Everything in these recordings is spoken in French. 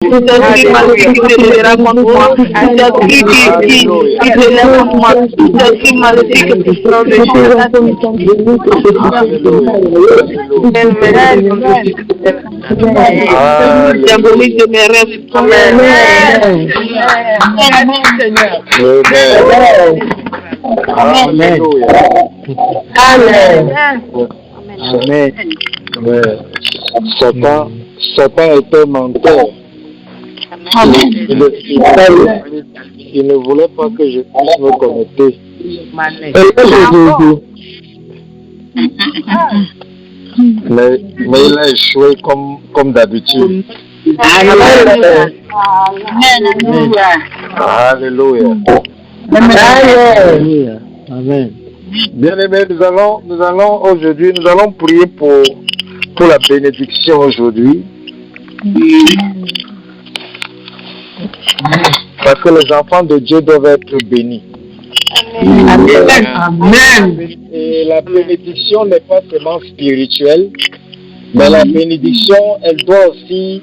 Tout esprit maléfique qui s'élèvera contre moi, tout esprit qui s'élève contre moi, tout esprit maléfique qui prend le diabolique de mes rêves. Amen. Amen. Satan est un menteur. Il ne voulait pas que je puisse me connecter. Mais il a échoué comme d'habitude. Alléluia. Amen. Bien-aimés, nous allons aujourd'hui, nous allons prier pour la bénédiction aujourd'hui. Parce que les enfants de Dieu doivent être bénis. Amen. Et la bénédiction n'est pas seulement spirituelle, mais la bénédiction, elle doit aussi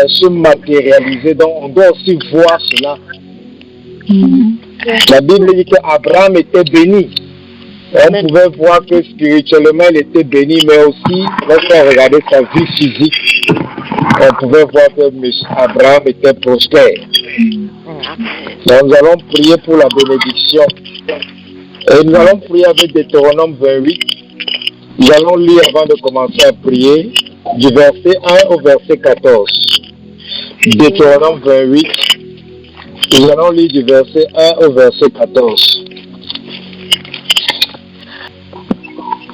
se matérialiser. Donc, on doit aussi voir cela. La Bible dit qu'Abraham était béni. On pouvait voir que spirituellement, il était béni, mais aussi, lorsqu'on regardait sa vie physique, on pouvait voir que Abraham était prospère. Donc, nous allons prier pour la bénédiction. Et nous allons prier avec Deutéronome 28. Nous allons lire avant de commencer à prier, du verset 1 au verset 14. Deutéronome 28. Nous allons lire du verset 1 au verset 14.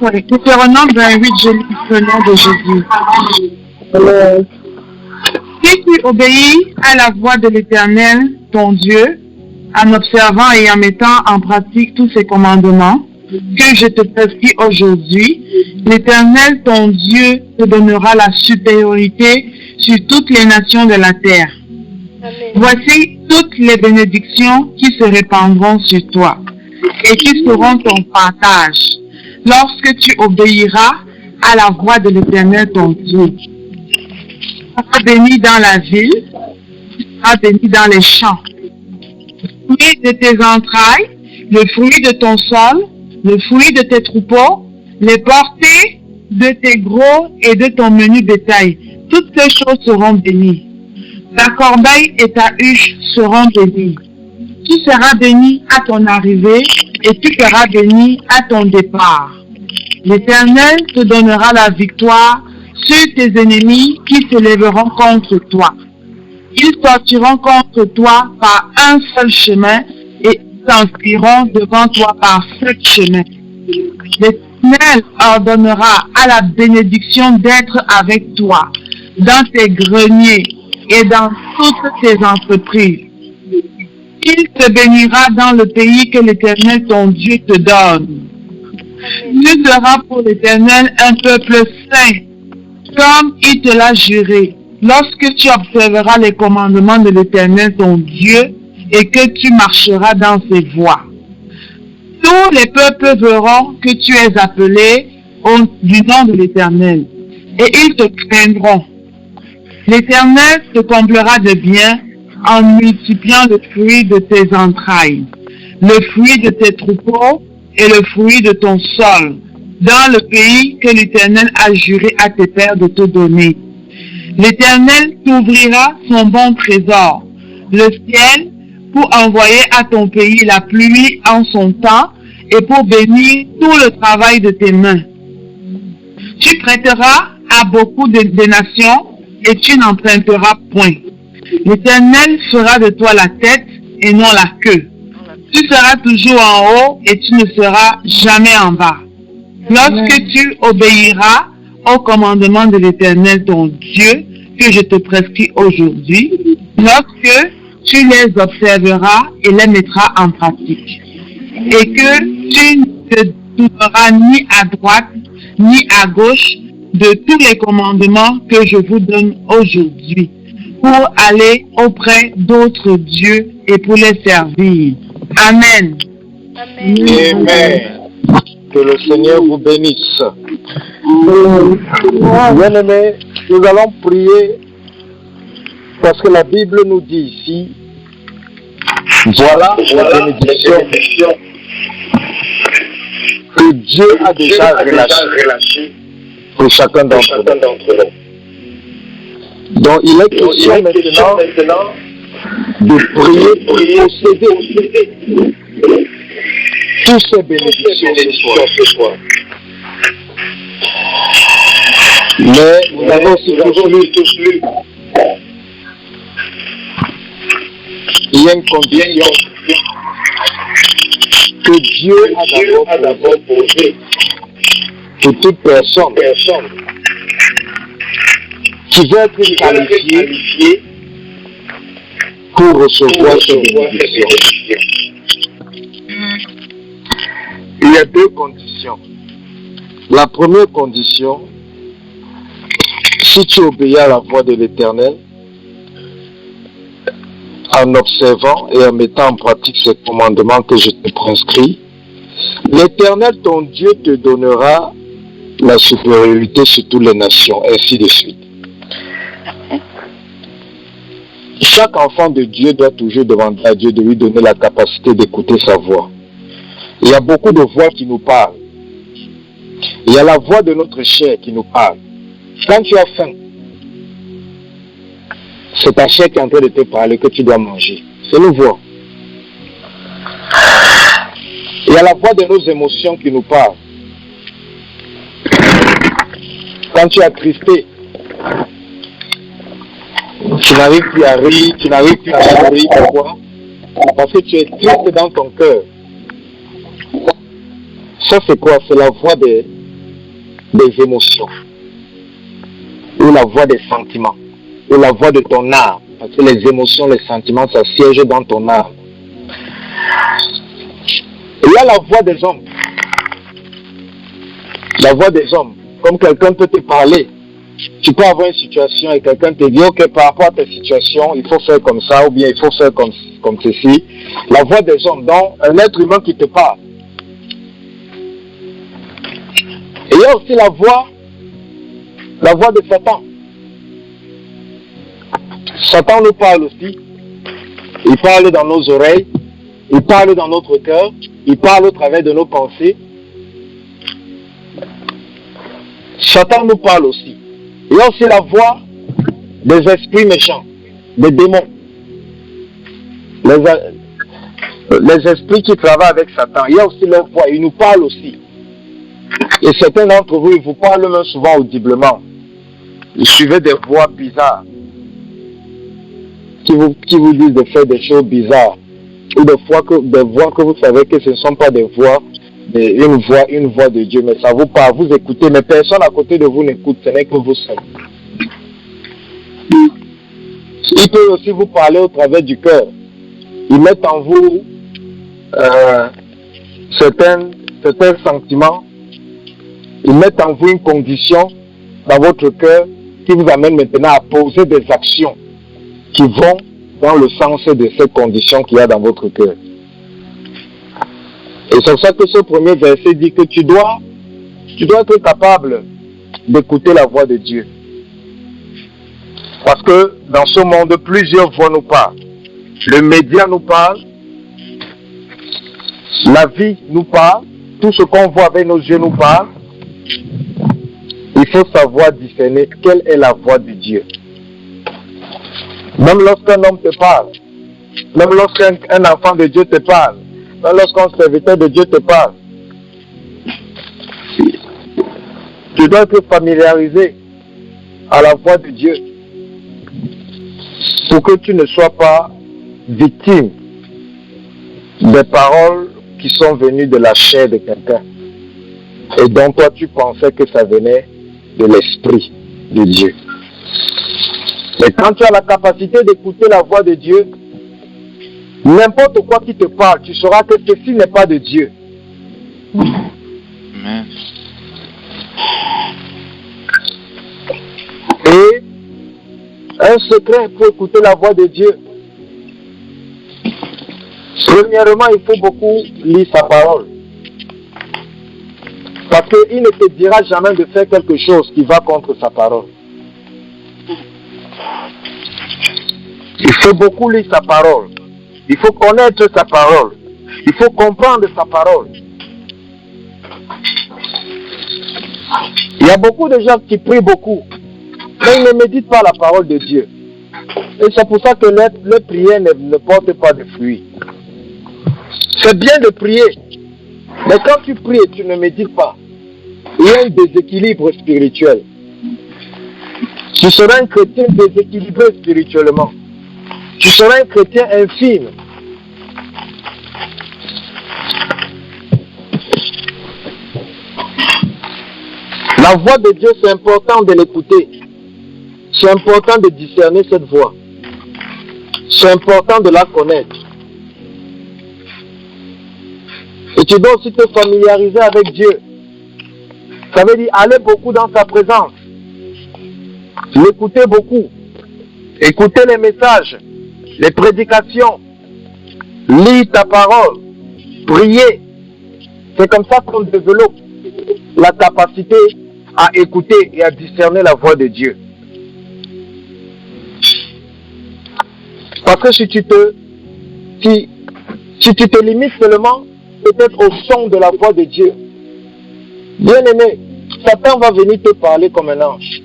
Oui, Deutéronome 28, je lis le nom de Jésus. Si tu obéis à la voix de l'Éternel, ton Dieu, en observant et en mettant en pratique tous ses commandements que je te prescris aujourd'hui, l'Éternel, ton Dieu, te donnera la supériorité sur toutes les nations de la terre. Amen. Voici toutes les bénédictions qui se répandront sur toi et qui seront ton partage lorsque tu obéiras à la voix de l'Éternel, ton Dieu. Tu seras béni dans la ville, tu seras béni dans les champs. Le fruit de tes entrailles, le fruit de ton sol, le fruit de tes troupeaux, les portées de tes gros et de ton menu bétail. Toutes ces choses seront bénies. Ta corbeille et ta huche seront bénies. Tu seras béni à ton arrivée et tu seras béni à ton départ. L'Éternel te donnera la victoire sur tes ennemis qui se lèveront contre toi. Ils sortiront contre toi par un seul chemin et s'enfuiront devant toi par 7 chemins. L'Éternel ordonnera à la bénédiction d'être avec toi dans tes greniers et dans toutes tes entreprises. Il te bénira dans le pays que l'Éternel ton Dieu te donne. Tu seras pour l'Éternel un peuple saint, comme il te l'a juré, lorsque tu observeras les commandements de l'Éternel ton Dieu et que tu marcheras dans ses voies. Tous les peuples verront que tu es appelé du nom de l'Éternel, et ils te craindront. L'Éternel te comblera de bien en multipliant le fruit de tes entrailles, le fruit de tes troupeaux et le fruit de ton sol, dans le pays que l'Éternel a juré à tes pères de te donner. L'Éternel t'ouvrira son bon trésor, le ciel, pour envoyer à ton pays la pluie en son temps et pour bénir tout le travail de tes mains. Tu prêteras à beaucoup de nations et tu n'emprunteras point. L'Éternel fera de toi la tête et non la queue. Tu seras toujours en haut et tu ne seras jamais en bas. Lorsque tu obéiras aux commandements de l'Éternel ton Dieu que je te prescris aujourd'hui, lorsque tu les observeras et les mettras en pratique, et que tu ne te tourneras ni à droite ni à gauche de tous les commandements que je vous donne aujourd'hui, pour aller auprès d'autres dieux et pour les servir. Amen. Amen. Que le Seigneur vous bénisse. Bien-aimés, nous allons prier Parce que la Bible nous dit ici, voilà la bénédiction que Dieu a déjà relâchée pour chacun d'entre nous. Donc il est question maintenant de prier pour posséder tous ces bénédictions ce soir. Mais nous avons aussi tous lu. Il y a une condition que Dieu a d'abord posée pour toute personne qui veut être qualifiée pour recevoir ces bénédictions. Il y a deux conditions. La première condition, si tu obéis à la voix de l'Éternel, en observant et en mettant en pratique ces commandements que je te prescris, l'Éternel, ton Dieu, te donnera la supériorité sur toutes les nations, ainsi de suite. Chaque enfant de Dieu doit toujours demander à Dieu de lui donner la capacité d'écouter sa voix. Il y a beaucoup de voix qui nous parlent. Il y a la voix de notre chair qui nous parle. Quand tu as faim, c'est ta chair qui est en train de te parler que tu dois manger. C'est une voix. Il y a la voix de nos émotions qui nous parle. Quand tu es attristé, tu n'arrives plus à rire, tu n'arrives plus à sourire. Pourquoi? Parce que tu es triste dans ton cœur. Ça c'est quoi? C'est la voix des émotions. Ou la voix des sentiments. Ou la voix de ton âme. Parce que les émotions, les sentiments, ça siège dans ton âme. Il y a la voix des hommes. La voix des hommes. Comme quelqu'un peut te parler. Tu peux avoir une situation et quelqu'un te dit, ok, par rapport à ta situation, il faut faire comme ça, ou bien il faut faire comme ceci. La voix des hommes, donc un être humain qui te parle. Et il y a aussi la voix de Satan. Satan nous parle aussi. Il parle dans nos oreilles, il parle dans notre cœur, il parle au travers de nos pensées. Satan nous parle aussi. Il y a aussi la voix des esprits méchants, des démons. Les esprits qui travaillent avec Satan, il y a aussi leur voix, ils nous parlent aussi. Et certains d'entre vous, ils vous parlent même souvent audiblement. Ils suivent des voix bizarres qui vous disent de faire des choses bizarres. Ou des voix que vous savez que ce ne sont pas des voix, une voix de Dieu, mais ça vous parle, vous écoutez, mais personne à côté de vous n'écoute, ce n'est que vous seul. Il peut aussi vous parler au travers du cœur. Ils mettent en vous certains sentiments. Ils mettent en vous une condition dans votre cœur qui vous amène maintenant à poser des actions qui vont dans le sens de ces conditions qu'il y a dans votre cœur. Et c'est pour ça que ce premier verset dit que tu dois être capable d'écouter la voix de Dieu. Parce que dans ce monde, plusieurs voix nous parlent. Le média nous parle, la vie nous parle, tout ce qu'on voit avec nos yeux nous parle. Il faut savoir discerner quelle est la voix de Dieu. Même lorsqu'un homme te parle, même lorsqu'un enfant de Dieu te parle, même lorsqu'un serviteur de Dieu te parle, tu dois être familiarisé à la voix de Dieu pour que tu ne sois pas victime des paroles qui sont venues de la chair de quelqu'un et dont toi tu pensais que ça venait de l'esprit de Dieu. Mais quand tu as la capacité d'écouter la voix de Dieu, n'importe quoi qui te parle, tu sauras que ceci n'est pas de Dieu. Amen. Et un secret pour écouter la voix de Dieu. Premièrement, il faut beaucoup lire sa parole. Parce qu'il ne te dira jamais de faire quelque chose qui va contre sa parole. Il faut beaucoup lire sa parole. Il faut connaître sa parole. Il faut comprendre sa parole. Il y a beaucoup de gens qui prient beaucoup, mais ils ne méditent pas la parole de Dieu. Et c'est pour ça que les prières ne portent pas de fruits. C'est bien de prier, mais quand tu pries et tu ne médites pas, il y a un déséquilibre spirituel. Tu seras un chrétien déséquilibré spirituellement. Tu seras un chrétien infime. La voix de Dieu, c'est important de l'écouter. C'est important de discerner cette voix. C'est important de la connaître. Et tu dois aussi te familiariser avec Dieu. Ça veut dire aller beaucoup dans sa présence. L'écouter beaucoup. Écouter les messages, les prédications. Lire ta parole. Prier. C'est comme ça qu'on développe la capacité à écouter et à discerner la voix de Dieu. Parce que si tu te limites seulement peut-être au son de la voix de Dieu, bien aimé, Satan va venir te parler comme un ange.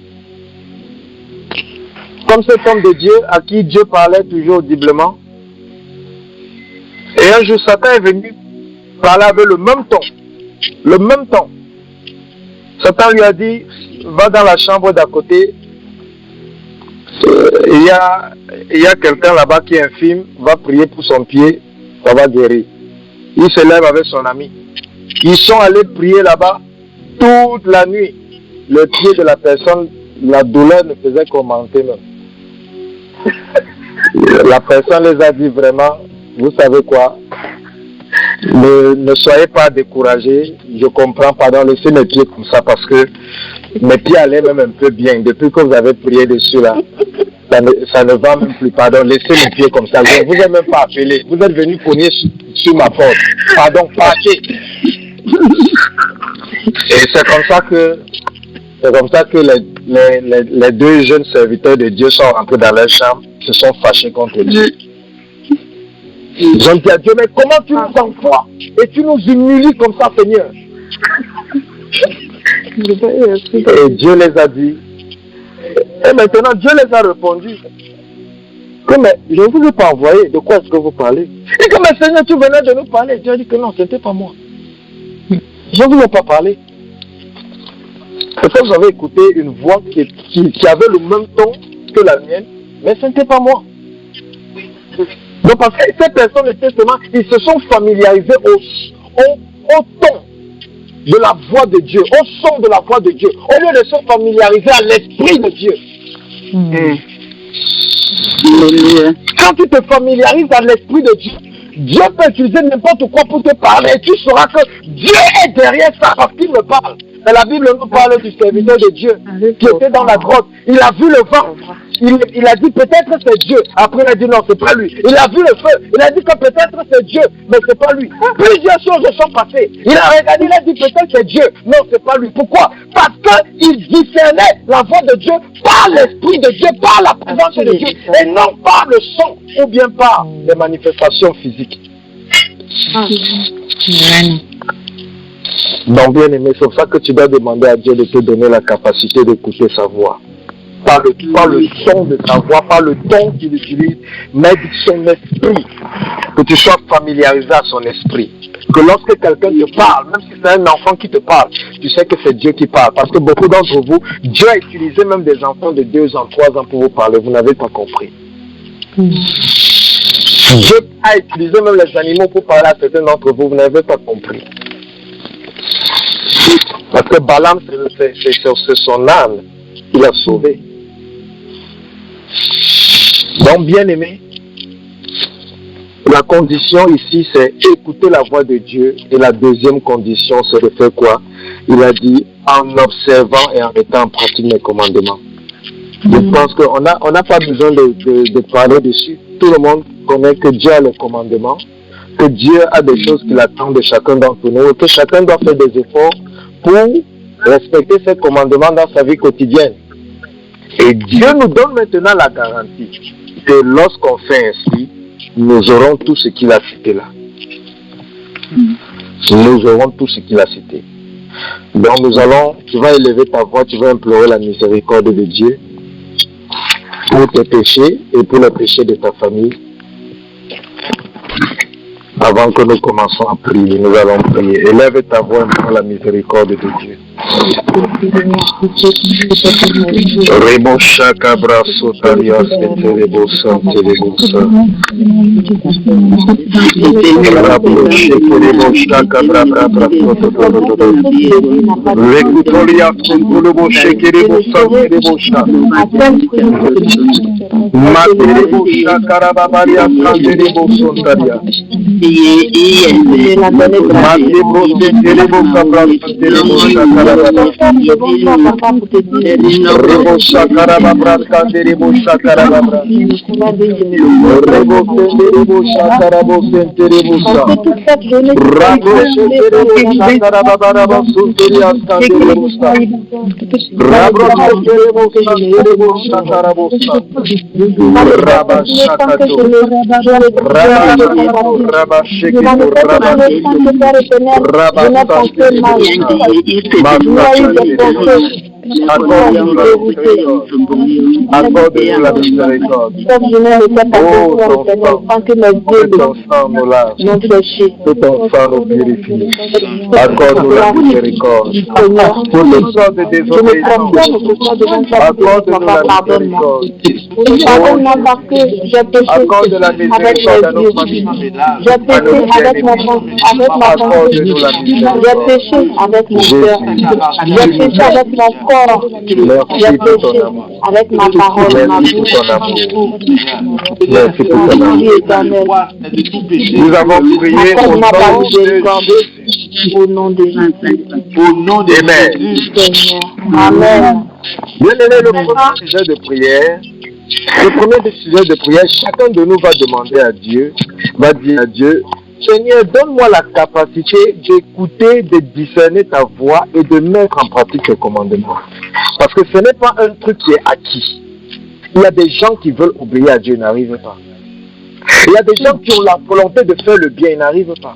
Comme cet homme de Dieu à qui Dieu parlait toujours audiblement. Et un jour, Satan est venu parler avec le même ton. Le même ton. Satan lui a dit, va dans la chambre d'à côté. Il y a quelqu'un là-bas qui est infime, va prier pour son pied, ça va guérir. Il se lève avec son ami. Ils sont allés prier là-bas toute la nuit. Le pied de la personne, la douleur ne faisait qu'augmenter même. La personne les a dit vraiment, vous savez quoi, ne soyez pas découragés, je comprends, pardon, laissez mes pieds comme ça parce que mes pieds allaient même un peu bien. Depuis que vous avez prié dessus là, ça ne va même plus, pardon, laissez mes pieds comme ça. Je ne vous ai même pas appelé, vous êtes venu cogner sur ma porte. Pardon, partez. Et c'est comme ça que les deux jeunes serviteurs de Dieu sont rentrés dans leur chambre, se sont fâchés contre Dieu. Ils ont dit à Dieu, mais comment tu nous envoies et tu nous humilies comme ça, Seigneur? Et Dieu les a dit, et maintenant Dieu les a répondu, que mais je ne vous ai pas envoyé, de quoi est-ce que vous parlez? Et que mais Seigneur, tu venais de nous parler. Dieu a dit que non, ce n'était pas moi. Je ne vous ai pas parlé. Peut-être que vous avez écouté une voix qui avait le même ton que la mienne, mais ce n'était pas moi. Donc parce que ces personnes étaient seulement, ils se sont familiarisés au ton de la voix de Dieu, au son de la voix de Dieu, au lieu de se familiariser à l'esprit de Dieu. Quand tu te familiarises à l'esprit de Dieu, Dieu peut utiliser n'importe quoi pour te parler et tu sauras que Dieu est derrière ça parce qu'il me parle. Mais la Bible nous parle du serviteur de Dieu qui était dans la grotte. Il a vu le vent. Il a dit peut-être c'est Dieu. Après il a dit non, c'est pas lui. Il a vu le feu. Il a dit que peut-être c'est Dieu, mais c'est pas lui. Plusieurs choses sont passées. Il a regardé, il a dit peut-être c'est Dieu. Non, c'est pas lui. Pourquoi? Parce qu'il discernait la voix de Dieu par l'esprit de Dieu, par la présence de Dieu, et non par le son ou bien par les manifestations physiques. Donc bien aimé, c'est pour ça que tu dois demander à Dieu de te donner la capacité d'écouter sa voix. Par le son de sa voix, par le ton qu'il utilise, mais son esprit. Que tu sois familiarisé à son esprit. Que lorsque quelqu'un te parle, même si c'est un enfant qui te parle, tu sais que c'est Dieu qui parle. Parce que beaucoup d'entre vous, Dieu a utilisé même des enfants de 2 ans, 3 ans pour vous parler. Vous n'avez pas compris. Dieu a utilisé même les animaux pour parler à certains d'entre vous. Vous n'avez pas compris. Parce que Balaam, c'est son âme qu'il a sauvé. Donc, bien aimé, la condition ici, c'est écouter la voix de Dieu. Et la deuxième condition, c'est de faire quoi? Il a dit, en observant et en mettant en pratique mes commandements. Je pense qu'on n'a pas besoin de parler dessus. Tout le monde connaît que Dieu a le commandement, que Dieu a des choses qu'il attend de chacun d'entre nous, et que chacun doit faire des efforts pour respecter ces commandements dans sa vie quotidienne. Et Dieu nous donne maintenant la garantie que lorsqu'on fait ainsi, nous aurons tout ce qu'il a cité là. Nous aurons tout ce qu'il a cité. Donc tu vas élever ta voix, tu vas implorer la miséricorde de Dieu pour tes péchés et pour les péchés de ta famille. Avant que nous commençons à prier, nous allons prier. Élève ta voix pour la miséricorde de Dieu. Rebo shaka braso tarias terebo sante rebo sa. Rabo sheko shaka bra bra bra toto. Rekutoria rebo sheke rebo sante rebo sha. Materebo shaka rababaria sante rebo sontaria. Materebo terebo kabra terebo shaka Rebo shakara babra rebo shakara babra rebo shakara bo rebo sa rabo shakara babra basuteri askande rebo sa rabo shakara bo sa raba shakato raba shekito accorde-nous la miséricorde. Ton sang nous lave, ton sang nous purifie. Accorde-nous la miséricorde. Pour le sang de désobéissance, accorde-nous la miséricorde. Accorde la miséricorde à nos familles, à nos bien-aimés. Accorde-nous la miséricorde. Merci pour ton amour. Avec ma parole, merci pour ton amour. Merci pour ton amour. Nous avons prié au nom de Jésus. Au nom de Jésus. Amen. Bien-aimé, le premier sujet de prière, chacun de nous va demander à Dieu, va dire à Dieu, Seigneur, donne-moi la capacité d'écouter, de discerner ta voix et de mettre en pratique tes commandements. Parce que ce n'est pas un truc qui est acquis. Il y a des gens qui veulent obéir à Dieu, ils n'arrivent pas. Il y a des gens qui ont la volonté de faire le bien, ils n'arrivent pas.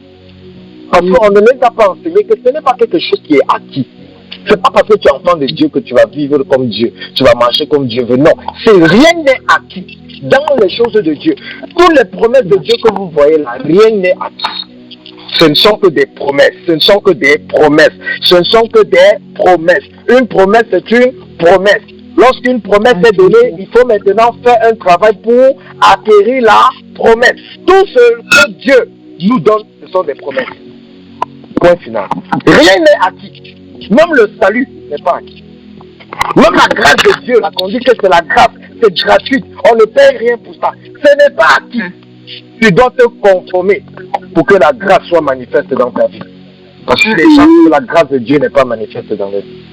Parce qu'on ne nous a pas enseigné que ce n'est pas quelque chose qui est acquis. Ce n'est pas parce que tu es enfant de Dieu que tu vas vivre comme Dieu, tu vas marcher comme Dieu veut. Non, rien n'est acquis dans les choses de Dieu. Toutes les promesses de Dieu que vous voyez là, rien n'est acquis. Ce ne sont que des promesses, ce ne sont que des promesses, ce ne sont que des promesses. Une promesse, c'est une promesse. Lorsqu'une promesse est donnée, il faut maintenant faire un travail pour acquérir la promesse. Tout ce que Dieu nous donne, ce sont des promesses. Point final. Rien n'est acquis. Même le salut n'est pas acquis. Même la grâce de Dieu, là, qu'on dit que c'est la grâce, c'est gratuit, on ne paye rien pour ça. Ce n'est pas acquis. Tu dois te conformer pour que la grâce soit manifeste dans ta vie. Parce que les gens que la grâce de Dieu n'est pas manifeste dans leur vie.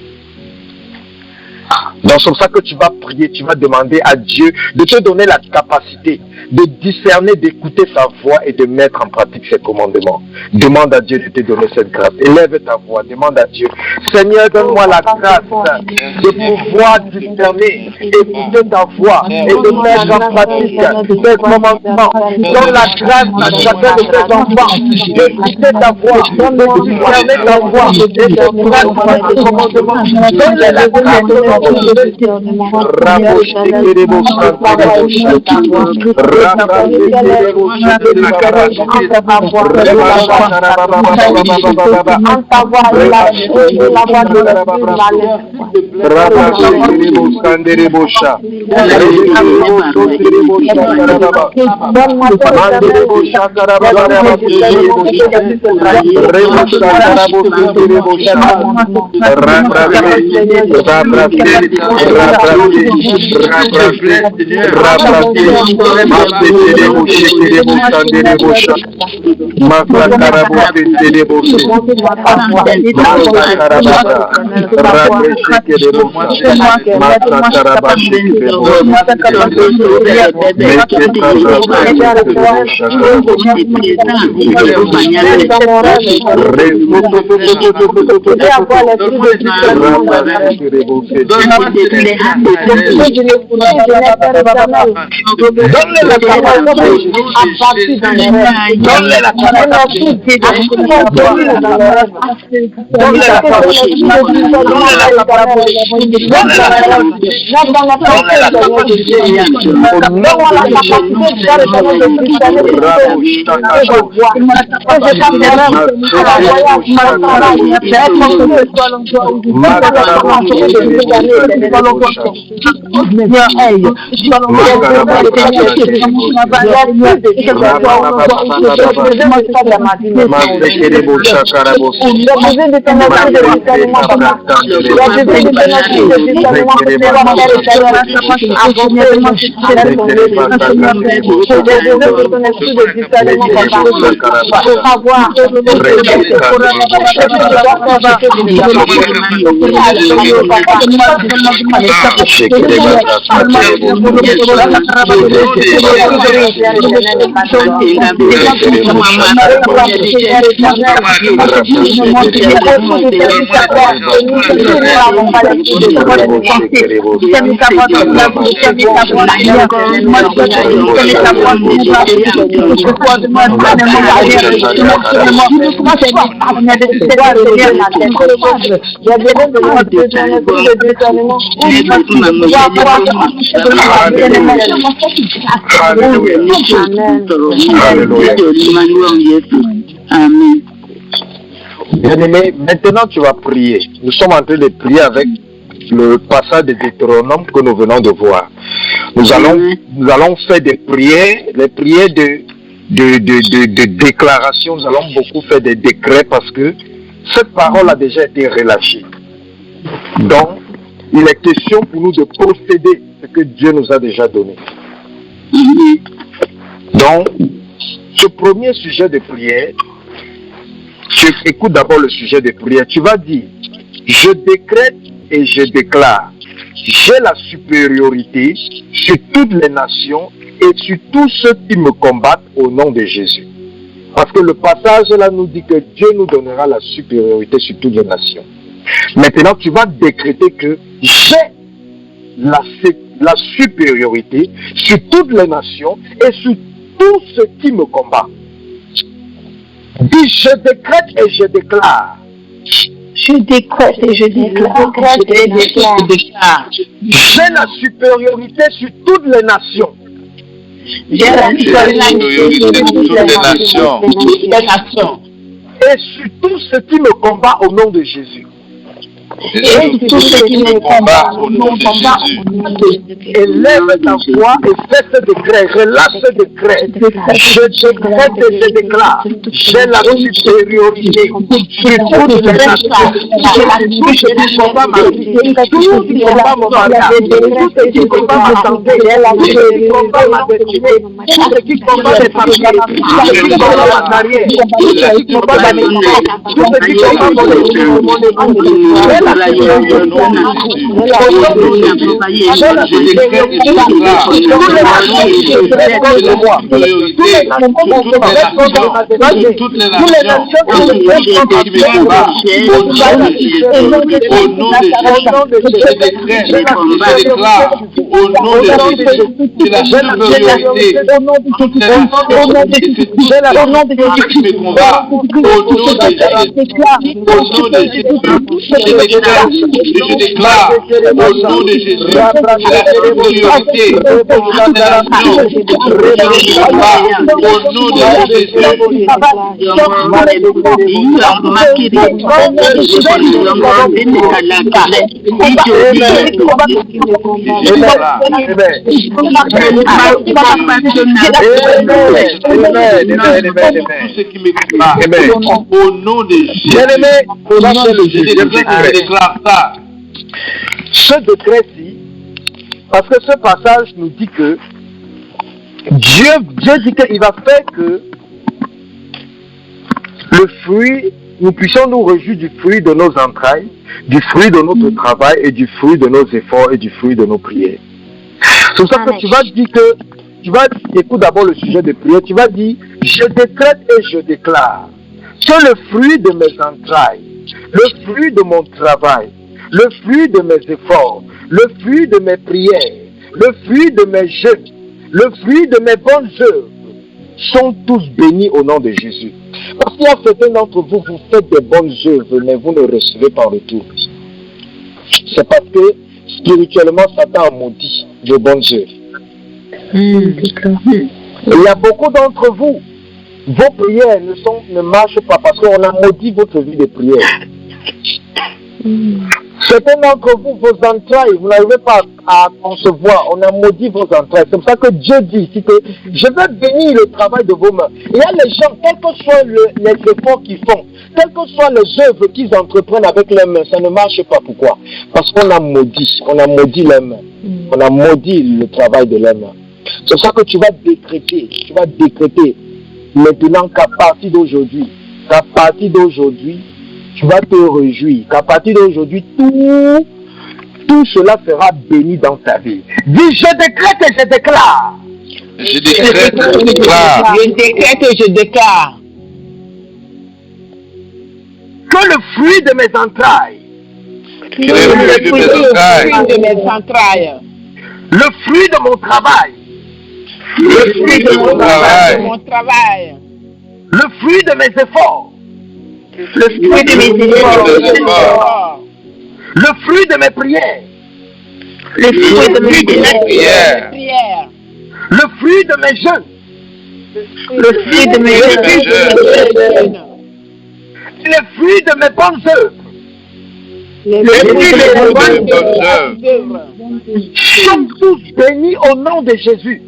Donc c'est pour ça que tu vas prier, tu vas demander à Dieu de te donner la capacité de discerner, d'écouter sa voix et de mettre en pratique ses commandements. Demande à Dieu de te donner cette grâce. Élève ta voix, demande à Dieu. Seigneur, donne-moi la grâce de pouvoir discerner, écouter ta voix et de mettre en pratique tes commandements. Donne la grâce à chacun de tes enfants d'écouter ta voix, de discerner ta voix et de mettre tes commandements. Donne-les la grâce de de tous les âmes. Donne-le la capacité à partir dans les rêves. Donne-le la capacité à Amen. Bien-aimé, maintenant tu vas prier. Nous sommes en train de prier avec le passage de Deutéronome que nous venons de voir. Nous allons faire des prières, les prières de déclaration. Nous allons beaucoup faire des décrets parce que cette parole a déjà été relâchée. Donc, il est question pour nous de posséder ce que Dieu nous a déjà donné. Donc, ce premier sujet de prière, tu écoutes d'abord le sujet de prière. Tu vas dire, je décrète et je déclare, j'ai la supériorité sur toutes les nations et sur tous ceux qui me combattent au nom de Jésus. Parce que le passage là nous dit que Dieu nous donnera la supériorité sur toutes les nations. Maintenant, tu vas décréter que j'ai la supériorité sur toutes les nations et sur tous ceux qui me combattent. Dis, je décrète et je déclare. Je décrète et je déclare. J'ai la supériorité sur toutes les nations. J'ai la supériorité sur toutes les nations. Et sur tous ceux qui me combattent au nom de Jésus. Et tous ceux qui me combattent au nom de Jésus. Élève ta voix et fais ce décret, relâche ce décret. Je décrète et je déclare, j'ai la supériorité sur toutes les nations. Tout ce qui combat ma vie, tout ce qui combat mon mariage, tout ce qui combat ma santé, tout ce qui combat ma destinée, tout ce qui combat mes papiers, tout ce qui combat ma carrière, tout ce qui combat ma métier, tout ce qui combat mon économie. Je déclare au nom de Jésus la supériorité sur les nations. Au nom de Jésus. Tout ce qui me combat au nom de Jésus. Je déclare ça. Ce décret-ci, parce que ce passage nous dit que Dieu dit qu'il va faire que le fruit, nous puissions nous réjouir du fruit de nos entrailles, du fruit de notre travail et du fruit de nos efforts et du fruit de nos prières. C'est pour ça que tu vas dire que, écoute d'abord le sujet de prière, tu vas dire, je décrète et je déclare que le fruit de mes entrailles, le fruit de mon travail, le fruit de mes efforts, le fruit de mes prières, le fruit de mes jeûnes, le fruit de mes bonnes œuvres sont tous bénis au nom de Jésus. Parce qu'il y a certains d'entre vous, vous faites des bonnes œuvres, mais vous ne recevez pas en retour. C'est parce que spirituellement, Satan a maudit vos bonnes œuvres. Il y a beaucoup d'entre vous, vos prières ne marchent pas parce qu'on a maudit votre vie de prière. Certains d'entre vous, vos entrailles, vous n'arrivez pas à concevoir, on a maudit vos entrailles. C'est pour ça que Dieu dit ici que je vais bénir le travail de vos mains. Il y a les gens, quels que soient les efforts qu'ils font, quelles que soient les œuvres qu'ils entreprennent avec leurs mains, ça ne marche pas. Pourquoi? Parce qu'on a maudit leurs mains. On a maudit le travail de leurs mains. C'est pour ça que tu vas décréter maintenant qu'à partir d'aujourd'hui, tu vas te réjouir, qu'à partir d'aujourd'hui, tout cela sera béni dans ta vie. Dis, je décrète et je déclare. Je décrète et je déclare. Je décrète et je déclare que le fruit de mes entrailles, le fruit de mes entrailles, le fruit de mon travail, le fruit de mon travail, le fruit de mes efforts, le fruit de mes efforts, le fruit de mes prières, le fruit de mes prières, le fruit de mes jeûnes, le fruit de mes jeûnes, le fruit de mes bonnes œuvres, le fruit de mes bonnes œuvres sont tous bénis au nom de Jésus.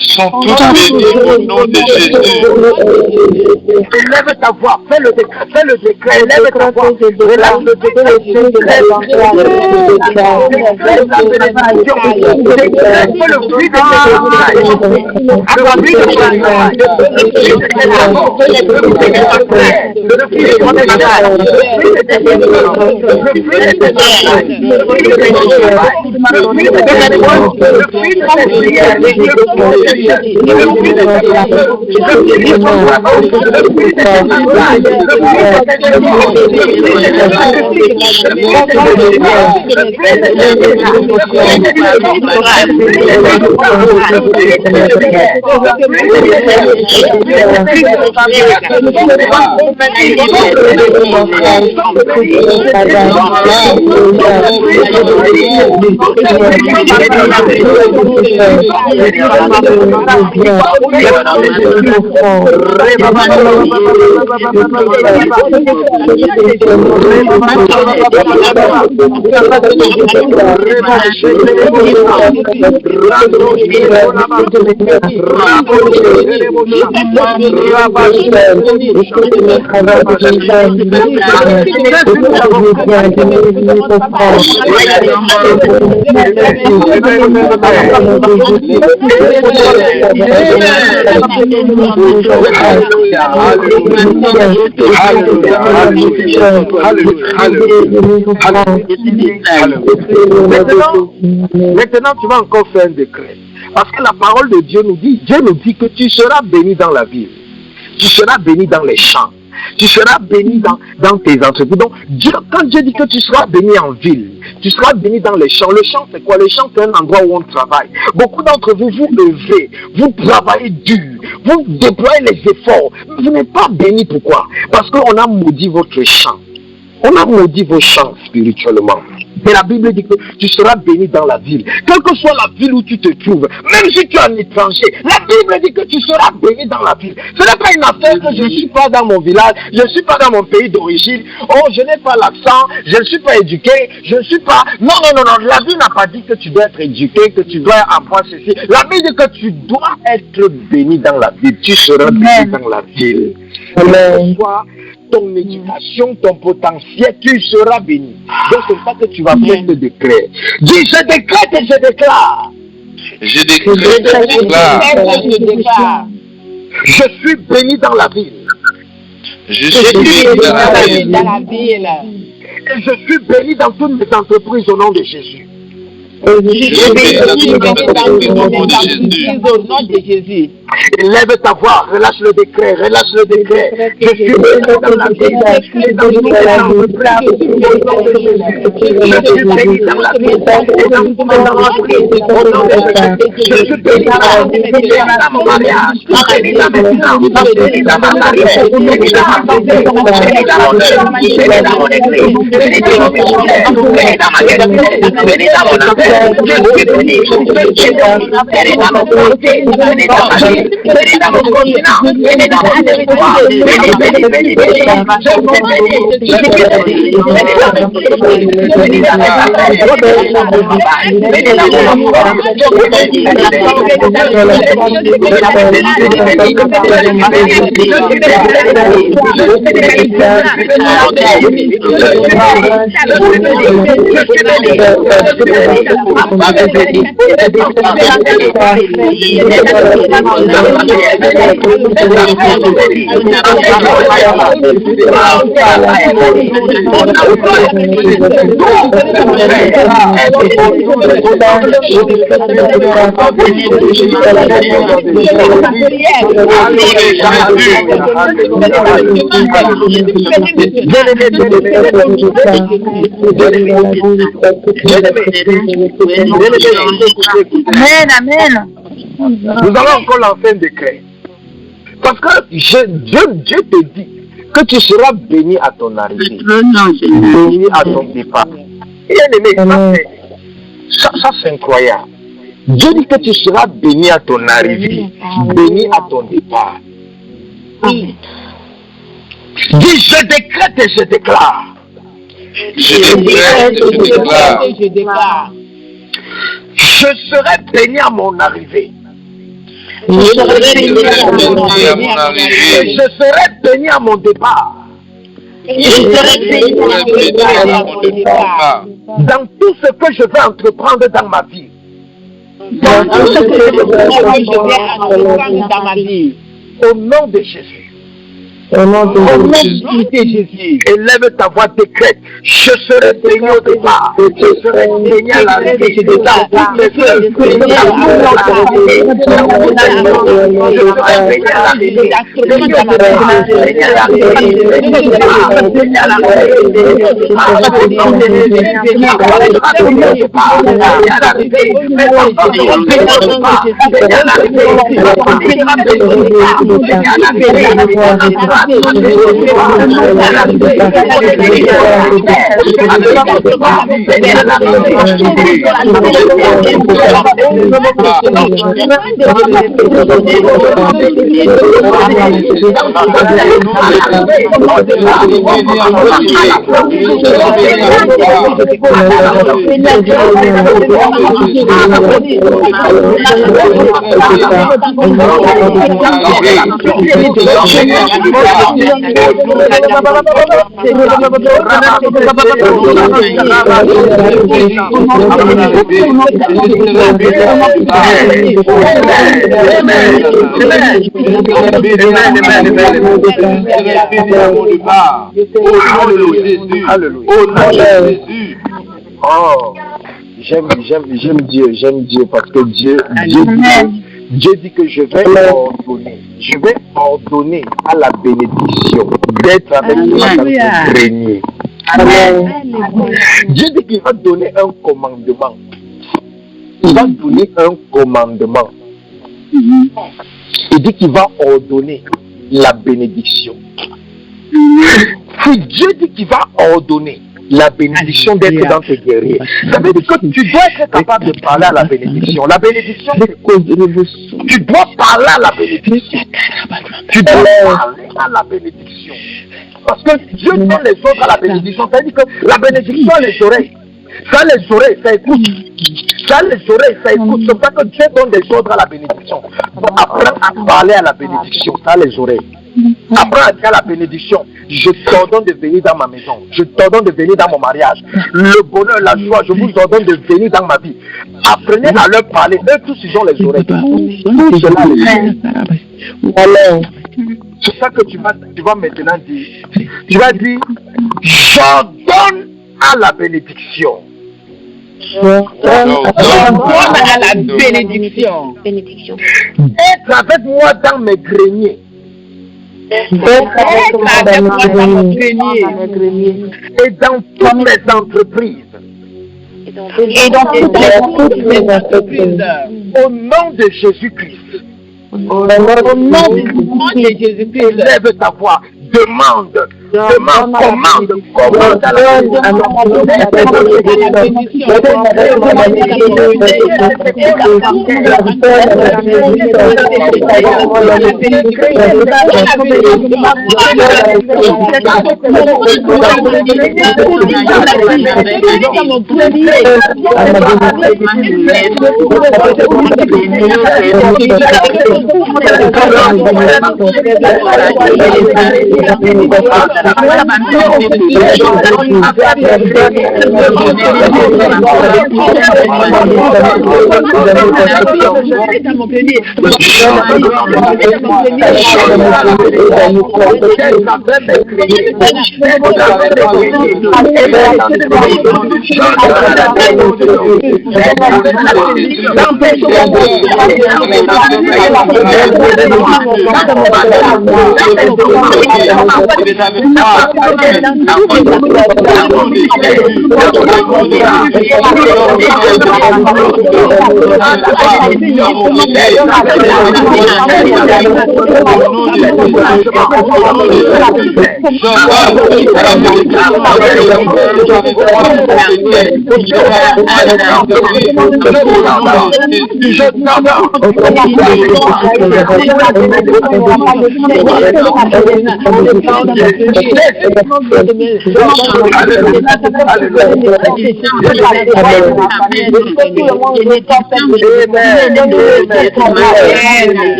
Sont tous bénis au nom de Jésus. Élève ta voix, fais le décret, élève ta voix, relâche le décret, le fruit de Maintenant, tu vas encore faire un décret. Parce que la parole de Dieu nous dit que tu seras béni dans la ville. Tu seras béni dans les champs. Tu seras béni dans tes entreprises. Donc, quand Dieu dit que tu seras béni en ville, tu seras béni dans les champs. Le champ, c'est quoi? Le champ, c'est un endroit où on travaille. Beaucoup d'entre vous, vous levez, vous travaillez dur, vous déployez les efforts. Vous n'êtes pas béni. Pourquoi? Parce qu'on a maudit votre champ. On a maudit vos champs spirituellement. Mais la Bible dit que tu seras béni dans la ville. Quelle que soit la ville où tu te trouves, même si tu es un étranger, la Bible dit que tu seras béni dans la ville. Ce n'est pas une affaire que je ne suis pas dans mon village, je ne suis pas dans mon pays d'origine. Oh, je n'ai pas l'accent, je ne suis pas éduqué, je ne suis pas... Non. La Bible n'a pas dit que tu dois être éduqué, que tu dois avoir ceci. La Bible dit que tu dois être béni dans la ville. Tu seras béni dans la ville. Amen. Ton éducation, ton potentiel, tu seras béni. Donc c'est ça que tu vas faire ce décret. Dis, je décrète et je déclare. Je décrète et je déclare. Je suis béni dans la ville. Je suis béni dans la ville. Et je suis béni dans toutes mes entreprises au nom de Jésus. J'obéis au nom de Jésus. Lève ta voix, relâche le décret, relâche le décret. Je suis béni dans la vie. Je suis béni dans la vie. Je suis béni dans la vie. Je suis béni dans mon mariage. Béni dans mes finances. Béni dans ma carrière. Béni dans ma santé. Béni dans mon œuvre. Béni dans mon église. Béni dans mon ministère. Béni dans ma guerre. Béni dans mon affaire. Je suis béni. Béni dans mon santé. Béni dans ma vie. Béni dans mon continent, béni dans mon territoire, béni, béni, béni, béni, je suis béni, je suis béni, béni dans mes filles, béni dans mes affaires, béni dans mon travail, béni dans mon emploi, je suis béni, je Amen. Nous allons encore lancer un décret. Parce que Dieu te dit que tu seras béni à ton arrivée, béni à ton départ. Bien-aimé, ça c'est incroyable. Dieu dit que tu seras béni à ton arrivée, béni à ton départ. Dis, je décrète et je déclare. Je déclare. Je serai béni à mon arrivée. Je serai béni à mon arrivée. Et je serai béni à mon départ. Je serai béni à mon départ. Dans tout ce que je vais entreprendre dans ma vie. Dans tout ce que je vais entreprendre dans ma vie. Au nom de Jésus. Au nom de Jésus. Élève ta voix, décrète. Je serai béni au départ. Je serai béni à l'arrivée. Je serai béni Oh, j'aime Dieu parce que Dieu dit que je vais ordonner à la bénédiction d'être avec toi dans ce grenier. Dieu dit qu'il va donner un commandement. Il va donner un commandement. Il dit qu'il va ordonner la bénédiction. Si Dieu dit qu'il va ordonner la bénédiction d'être dans tes guerriers, ça veut dire que tu dois être capable de parler à la bénédiction. La bénédiction, c'est quoi? Tu dois parler à la bénédiction. Tu dois parler à la bénédiction. Parce que Dieu donne les autres à la bénédiction. Ça veut dire que la bénédiction a les oreilles. Ça a les oreilles, ça écoute. Ça a les oreilles, ça écoute. C'est pas que Dieu donne des ordres à la bénédiction. Apprends à parler à la bénédiction. Ça a les oreilles. Apprends à dire à la bénédiction. Je t'ordonne de venir dans ma maison. Je t'ordonne de venir dans mon mariage. Le bonheur, la joie, je vous ordonne de venir dans ma vie. Apprenez à leur parler. Eux tous, ils ont les oreilles. Tout cela les oreilles. C'est ça que tu vas maintenant dire. Tu vas dire, j'ordonne à la bénédiction Donne à la bénédiction. Être avec moi dans mes greniers. Être avec moi dans mon grenier. Et dans toutes mes entreprises. Et dans toutes mes entreprises. Au nom de Jésus-Christ. Au nom de Jésus-Christ. Lève ta voix. Demande, commande à la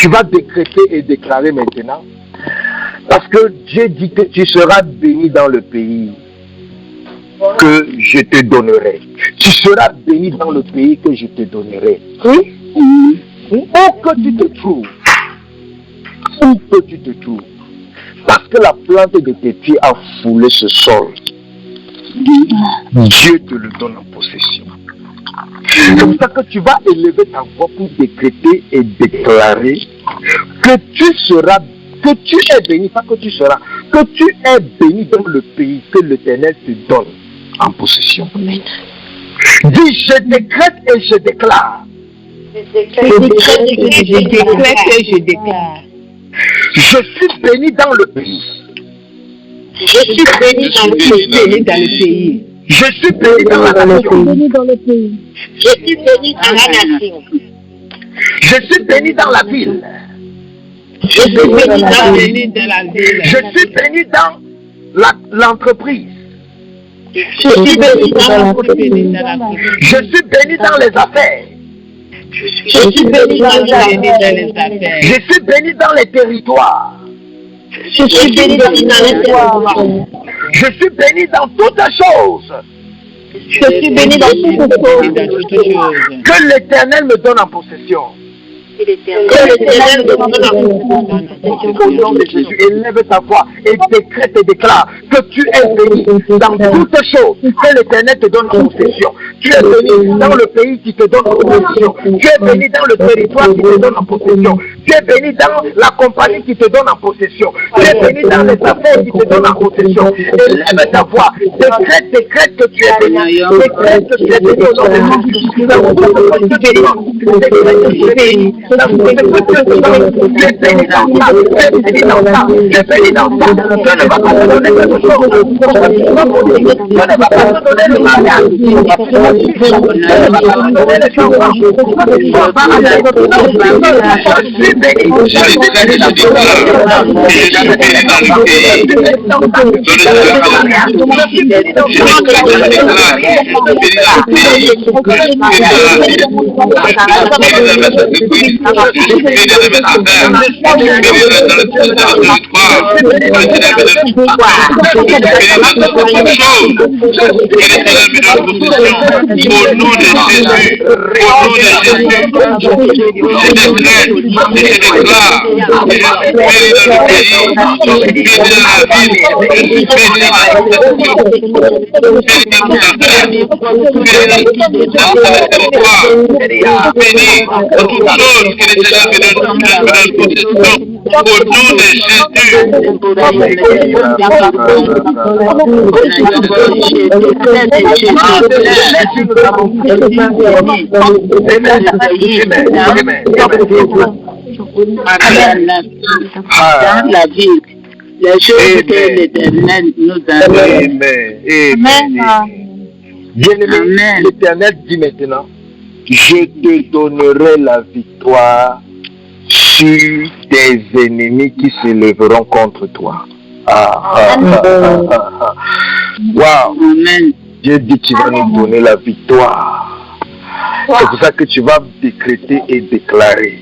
Tu vas décréter et déclarer maintenant, parce que Dieu dit que tu seras béni dans le pays que je te donnerai. Tu seras béni dans le pays que je te donnerai. Oui? Où que tu te trouves, où que tu te trouves, parce que la plante de tes pieds a foulé ce sol, Dieu te le donne en possession. C'est pour ça que tu vas élever ta voix pour décréter et déclarer que tu seras, que tu es béni, pas que tu seras, que tu es béni dans le pays que l'Éternel te donne en possession. Amen. Dis, je décrète et je déclare. Je décrète et je déclare. Je suis béni dans le pays. Je suis béni dans le pays. Je suis béni dans la nation. Je suis béni dans la nation. Je suis béni dans la ville. Je suis béni dans la ville. Je suis béni dans l'entreprise. Je suis béni dans l'entreprise. Je suis béni dans les affaires. Je suis béni dans les affaires. Je suis béni dans les territoires. Je suis béni dans les territoires. Je suis béni dans toutes choses. Je suis béni dans toutes choses. Que l'Éternel me donne en possession. Que l'Éternel me donne en possession. Au nom de Jésus, élève ta voix et décrète et déclare que tu es béni dans toutes choses. Que l'Éternel te donne en possession. Tu es béni dans le pays qui te donne en possession. Tu es béni dans le territoire qui te donne en possession. Tu es béni dans la compagnie qui te donne en possession. Tu es béni dans les affaires qui te donnent en possession. Élève ta voix. Décrète que tu es béni. Décrète que tu es béni au nom de Jésus. Décrète que tu es béni. Tu es béni dans ça. Tu es béni dans ça. Tu es béni dans ça. Dieu ne va pas te donner quelque chose. Dieu ne va pas te donner le mariage. Dieu ne va pas te donner le changement. Je suis béni. Je suis béni dans le Dans la vie, les choses que l'Éternel nous a données. Amen. Bien-aimé, l'Éternel dit maintenant, je te donnerai la victoire sur tes ennemis qui se lèveront contre toi. Wow. Amen. Dieu dit qu'il va nous donner la victoire. C'est pour ça que tu vas décréter et déclarer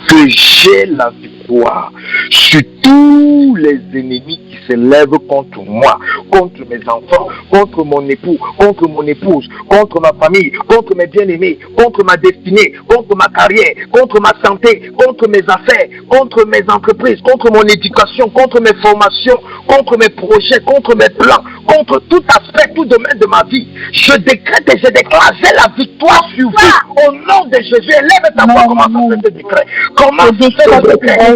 que j'ai la victoire sur tous les ennemis qui se lèvent contre moi, contre mes enfants, contre mon époux, contre mon épouse, contre ma famille, contre mes bien-aimés, contre ma destinée, contre ma carrière, contre ma santé, contre mes affaires, contre mes entreprises, contre mon éducation, contre mes formations, contre mes projets, contre mes plans, contre tout aspect, tout domaine de ma vie. Je décrète et je déclare, j'ai la victoire sur vous au nom de Jésus. Lève ta voix, comment ça fait ce décret? Comment ça fait ce décret?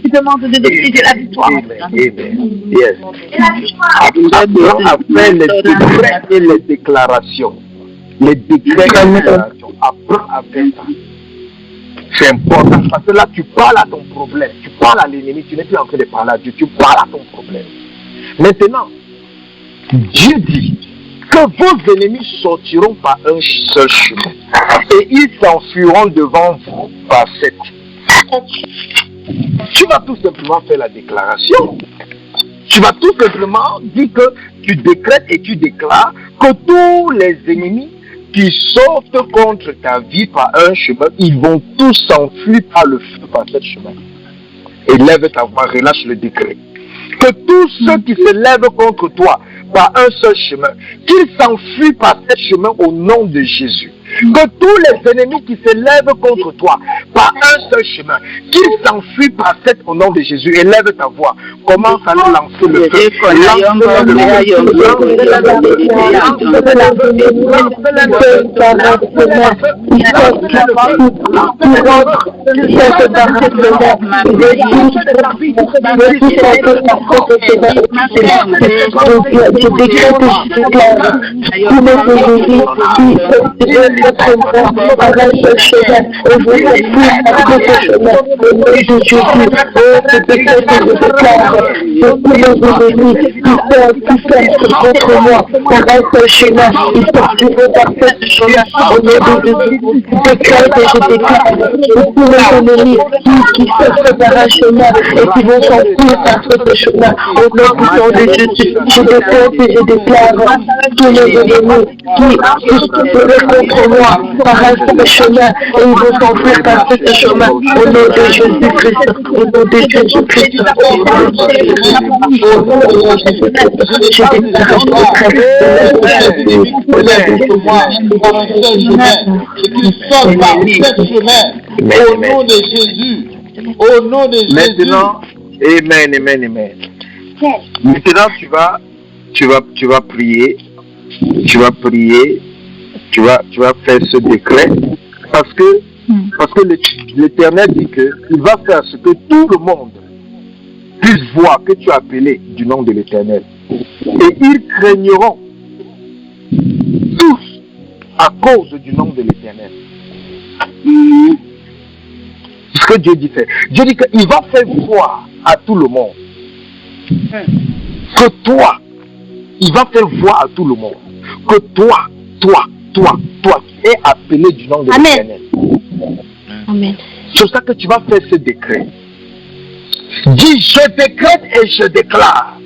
Tu demandes de décider la victoire. Yes. Après les décrets et les déclarations. Les décrets et les déclarations. Apprends à faire ça. C'est important parce que là tu parles à ton problème. Tu parles à l'ennemi. Tu n'es plus en train de parler à Dieu. Tu parles à ton problème. Maintenant, Dieu dit que vos ennemis sortiront par un seul chemin et ils s'enfuiront devant vous par 7. Tu vas tout simplement faire la déclaration. Tu vas tout simplement dire que tu décrètes et tu déclares que tous les ennemis qui sortent contre ta vie par un chemin, ils vont tous s'enfuir par le feu par 7 chemins. Et lève ta voix, relâche le décret. Que tous ceux qui se lèvent contre toi par un seul chemin, qu'ils s'enfuient par 7 chemins au nom de Jésus. Que tous les ennemis qui se lèvent contre toi par un seul chemin, qu'ils s'enfuient par 7 au nom de Jésus. Et lève ta voix. Commence à nous lancer le feu. contre moi, par un seul chemin, ils sortiront par ce chemin, au nom de Jésus, je déclare et je déclare, tous les ennemis qui sortent par un chemin et qui vont s'enfuir par ce chemin, au nom puissant de Jésus, je déclare et je déclare, tous les ennemis qui seraient contre moi, par un seul chemin, et ils vont s'enfuir par ce chemin, au nom de Jésus-Christ, au nom de Jésus-Christ, au nom de Jésus. Au nom de Jésus. Maintenant, amen, amen, amen. Maintenant, tu vas prier, tu vas faire ce décret, parce que l'Éternel dit qu'il va faire ce que tout le monde puisse voir que tu as appelé du nom de l'Éternel. Et ils craigneront tous à cause du nom de l'Éternel. C'est ce que Dieu dit. Dieu dit qu'il va faire voir à tout le monde que toi, il va faire voir à tout le monde que toi, tu es appelé du nom de l'Éternel. Amen. C'est pour ça que tu vas faire ce décret. Dis, je décrète et je déclare.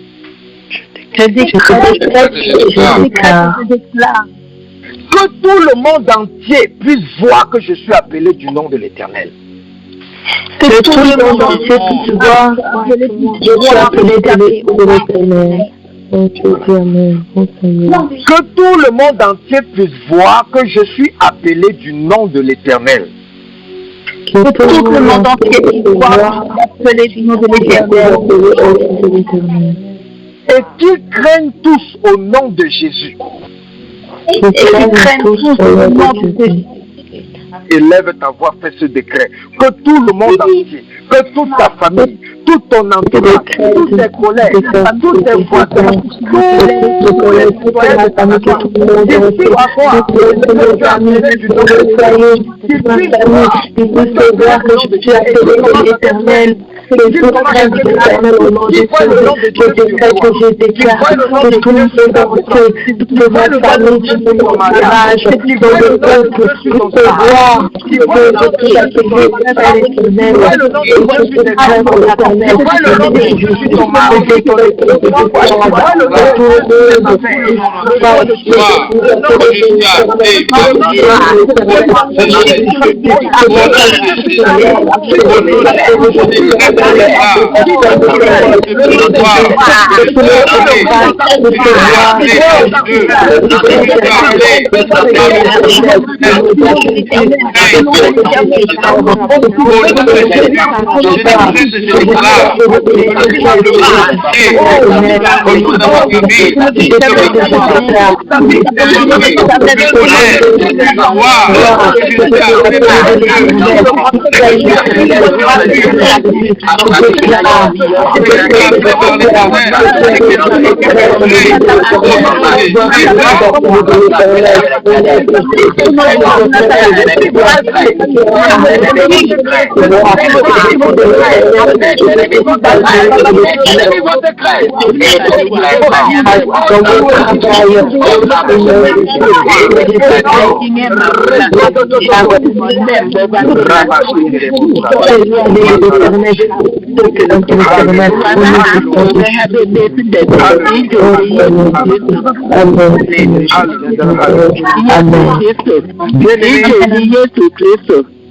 Je déclare et je déclare que tout le monde entier puisse voir que je suis appelé du nom de l'Éternel. Que tout le monde entier puisse voir que je suis appelé de l'Éternel. Que tout le monde entier puisse voir que je suis appelé du nom de l'Éternel. Que tout le monde entier puisse voir appelé du nom de l'Éternel. Et qu'ils craignent tous au nom de Jésus. Et qu'ils craignent tous au nom de Jésus. Élève ta voix, fais ce décret. Que tout le monde entier, que toute ta famille, tout ton entourage, tous tes collègues, tous tes voisins, tous les citoyens de ta maison, qui puissent avoir du nom de l'Éternel, qui puissent voir que je suis appelé de l'Éternel, que tout craigne l'Éternel au nom de Jésus, je décrète que je déclare que tout le monde entier, toute ma famille, tout mon entourage, tout le peuple, puisse voir que je suis appelé de l'Éternel, et que je déclare au l'Éternel,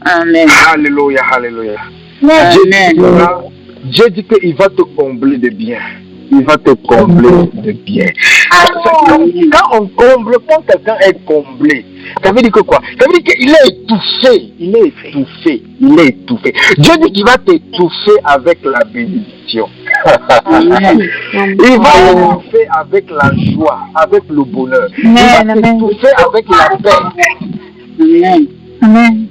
Amen. Alléluia, alléluia. Amen. Dieu dit qu'il va te combler de bien. Il va te combler de bien. Quand on comble, quand quelqu'un est comblé, ça veut dire que quoi? Ça veut dire qu'il est étouffé. Il est étouffé. Il est étouffé. Dieu dit qu'il va t'étouffer avec la bénédiction. Il va t'étouffer avec la joie, avec le bonheur. Il va t'étouffer avec la paix. Amen. Amen.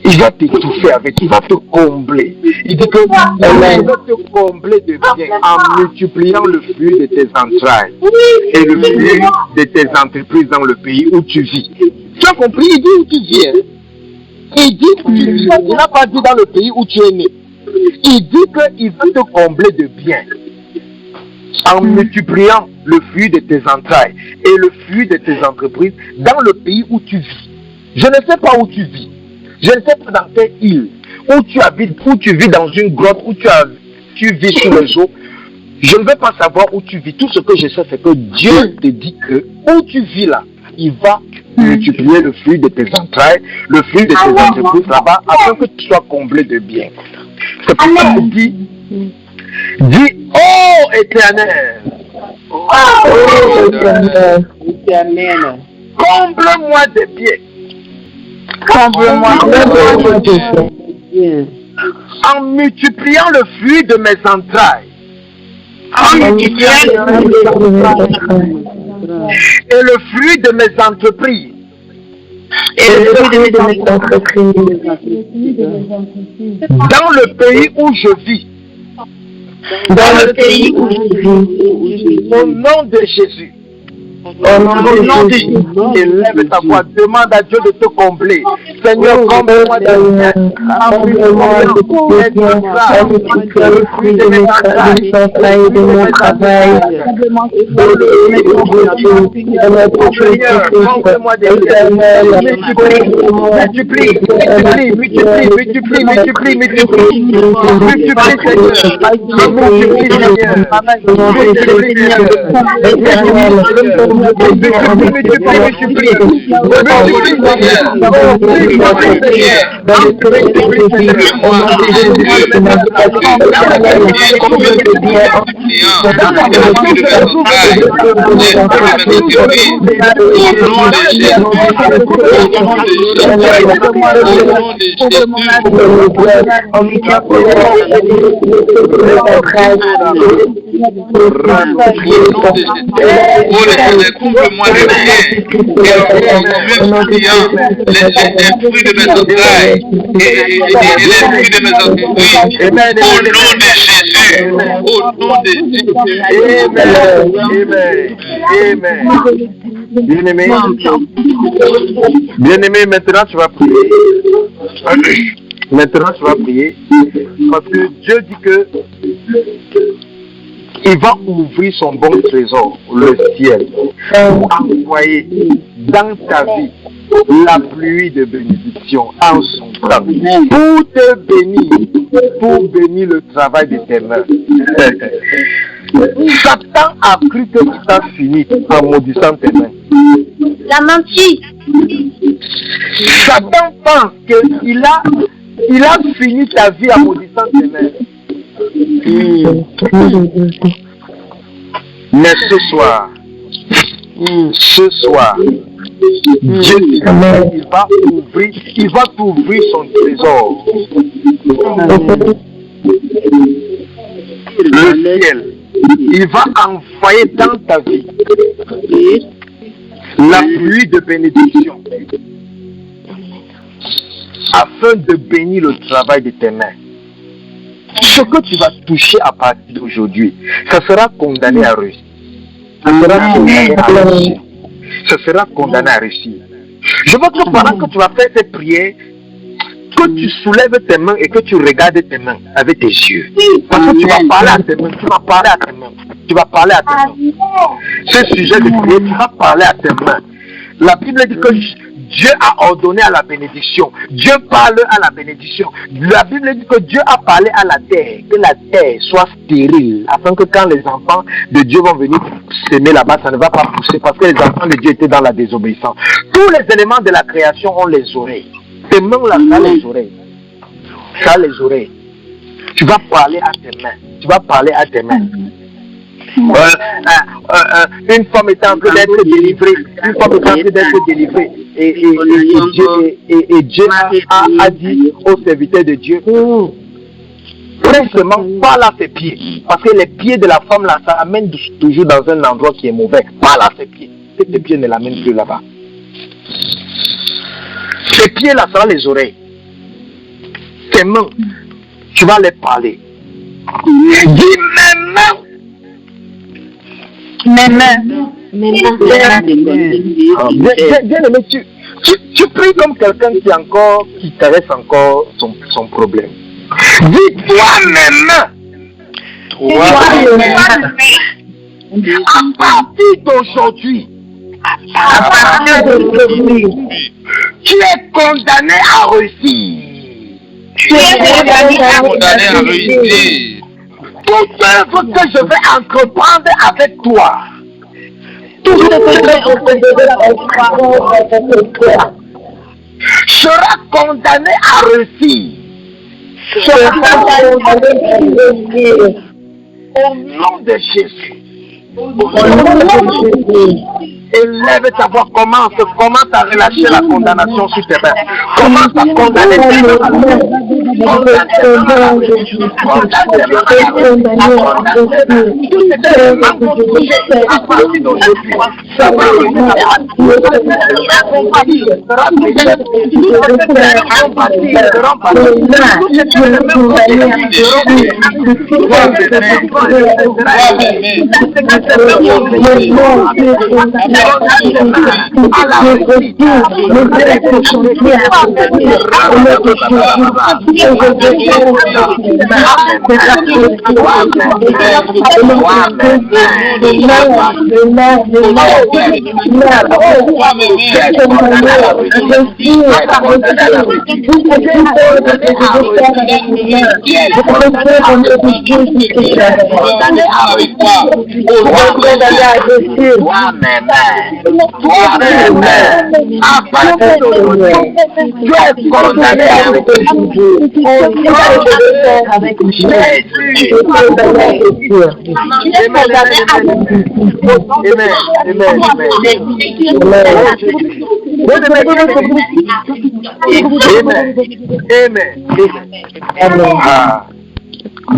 Il va t'étouffer avec, il va te combler. Il dit que il va te combler de bien en multipliant le flux de tes entrailles et le flux de tes entreprises dans le pays où tu vis. Tu as compris? Il dit où tu vis. Il dit où tu vis. Il n'a pas dit dans le pays où tu es né. Il dit qu'il va te combler de bien. en multipliant le fruit de tes entrailles et le fruit de tes entreprises dans le pays où tu vis. Je ne sais pas où tu vis. Je ne sais pas dans quelle île, où tu habites, où tu vis dans une grotte, où tu vis sous les eaux. Je ne veux pas savoir où tu vis. Tout ce que je sais, c'est que Dieu te dit que où tu vis là, il va multiplier le fruit de tes entrailles, le fruit de tes entreprises là-bas, afin que tu sois comblé de bien. C'est pourquoi je dis, oh Éternel, comble-moi de bien. Comble-moi de Dieu. En multipliant le fruit de mes entrailles. Et le fruit de mes entreprises. Dans le pays où je vis. Au nom de Jésus. Au nom de Jésus. Élève ta voix, demande à Dieu de te combler. Seigneur, comble-moi de bien. Comble-moi de fruit de mes entrailles, de mon travail. Comble-moi de bien. Multiplie, couvre-moi de bien et multipliant les fruits de mes entrailles et les fruits de mes entreprises. Au nom de Jésus. Au nom de Jésus. Amen. Bien-aimé, maintenant tu vas prier. Maintenant tu vas prier. Parce que Dieu dit que il va ouvrir son bon trésor, le ciel, pour envoyer dans ta vie la pluie de bénédiction en son temps, pour te bénir, pour bénir le travail de tes mains. Satan a cru que tu as fini en maudissant tes mains. La menti. Satan pense qu'il a fini ta vie en maudissant tes mains. Mais ce soir, Dieu il va t'ouvrir son trésor. Le ciel, il va envoyer dans ta vie la pluie de bénédiction afin de bénir le travail de tes mains. Ce que tu vas toucher à partir d'aujourd'hui, ça sera condamné à réussir. Ça sera condamné à réussir. Ça sera condamné à réussir. Je veux que pendant que tu vas faire cette prière, que tu soulèves tes mains et que tu regardes tes mains avec tes yeux. Parce que tu vas parler à tes mains, tu vas parler à tes mains. Tu vas parler à tes mains. Ce sujet de prière, tu vas parler à tes mains. La Bible dit que Dieu a ordonné à la bénédiction. Dieu parle à la bénédiction. La Bible dit que Dieu a parlé à la terre, que la terre soit stérile, afin que quand les enfants de Dieu vont venir s'aimer là-bas, ça ne va pas pousser, parce que les enfants de Dieu étaient dans la désobéissance. Tous les éléments de la création ont les oreilles. Tes mains là, ça a les oreilles. Ça a les oreilles. Tu vas parler à tes mains. Tu vas parler à tes mains. Une femme est en train d'être délivrée. Une femme est en train d'être délivrée. Et Dieu a dit aux serviteurs de Dieu, prends seulement, parle à ses pieds. Parce que les pieds de la femme là, ça amène toujours dans un endroit qui est mauvais. Parle à ses pieds. Et tes pieds ne l'amènent plus là-bas. Tes pieds là, ça a les oreilles. Tes mains, tu vas les parler. Dis mes mains. Mes mains. Bien aimé, tu pries comme quelqu'un qui caresse encore son problème. Dis-toi mes mains. À partir d'aujourd'hui, tu es condamné à réussir. Condamné à réussir. Toute œuvre que je vais entreprendre avec toi, sera condamné à réussir. Au nom de Jésus. Élève ta voix, commence à relâcher la condamnation sur tes mains. Commence à condamner tes mains.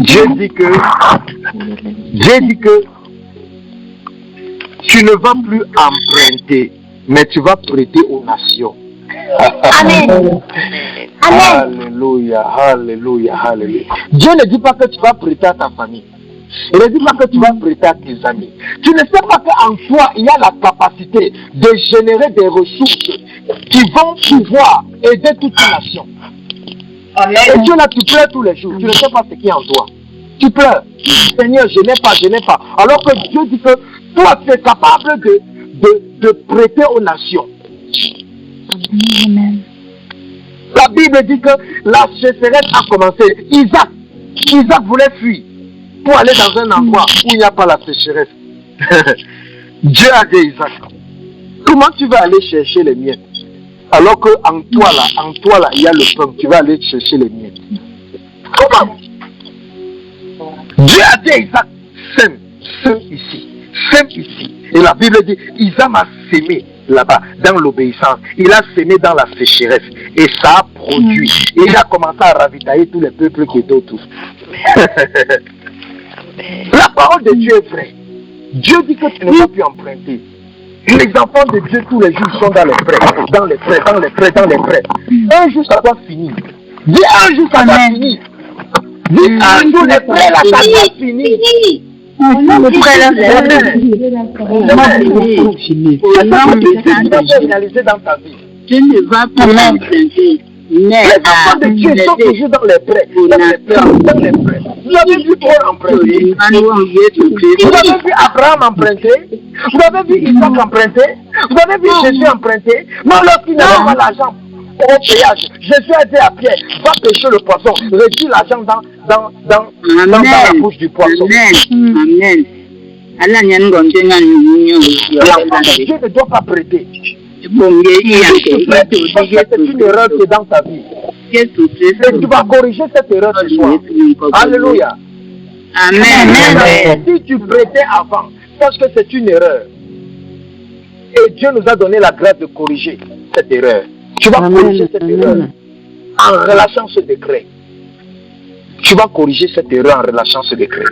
Dieu dit que tu ne vas plus emprunter, mais tu vas prêter aux nations. Amen. Alléluia, alléluia, alléluia. Dieu ne dit pas que tu vas prêter à ta famille. Il ne dit pas que tu vas prêter à tes amis. Tu ne sais pas qu'en toi, il y a la capacité de générer des ressources qui vont pouvoir aider toute une nation. Et Dieu là, tu pleures tous les jours. Tu ne sais pas ce qui est en toi. Tu pleures. Seigneur, je n'ai pas. Alors que Dieu dit que toi, tu es capable de prêter aux nations. Amen. La Bible dit que la sécheresse a commencé. Isaac voulait fuir pour aller dans un endroit où il n'y a pas la sécheresse. Dieu a dit à Isaac, comment tu vas aller chercher les miettes alors que en toi là, il y a le pain, tu vas aller chercher les miettes. Comment? Dieu a dit à Isaac, sème ici. Et la Bible dit, Isaac a sémé là-bas, dans l'obéissance. Il a sémé dans la sécheresse. Et ça a produit. Et il a commencé à ravitailler tous les peuples qui étaient autour. La parole de Dieu est vraie. Dieu dit que tu ne vas plus emprunter. Les enfants de Dieu tous les jours sont dans les prêts. Un jour ça doit finir. Dis un jour ça doit finir. Dis un jour les prêts là ça doit finir. Finaliser dans ta vie. Tu ne vas pas m'emprunter. Les enfants de Dieu sont toujours dans les prêts. Vous avez vu Paul emprunter. Vous avez vu Abraham emprunter. Vous avez vu Isaac emprunter. Vous avez vu Jésus emprunter. Même lorsqu'il n'avait pas l'argent au péage, Jésus a dit à Pierre, va pêcher le poisson. Réduis l'argent dans la bouche du poisson. Amen. Dieu ne doit pas prêter. C'est une erreur qui est dans ta vie. Et tu vas corriger cette erreur ce soir. Alléluia. Amen. Si tu prêtais avant, sache que c'est une erreur. Et Dieu nous a donné la grâce de corriger cette erreur. Tu vas corriger cette erreur en relâchant ce décret. Tu vas corriger cette erreur en relâchant ce décret.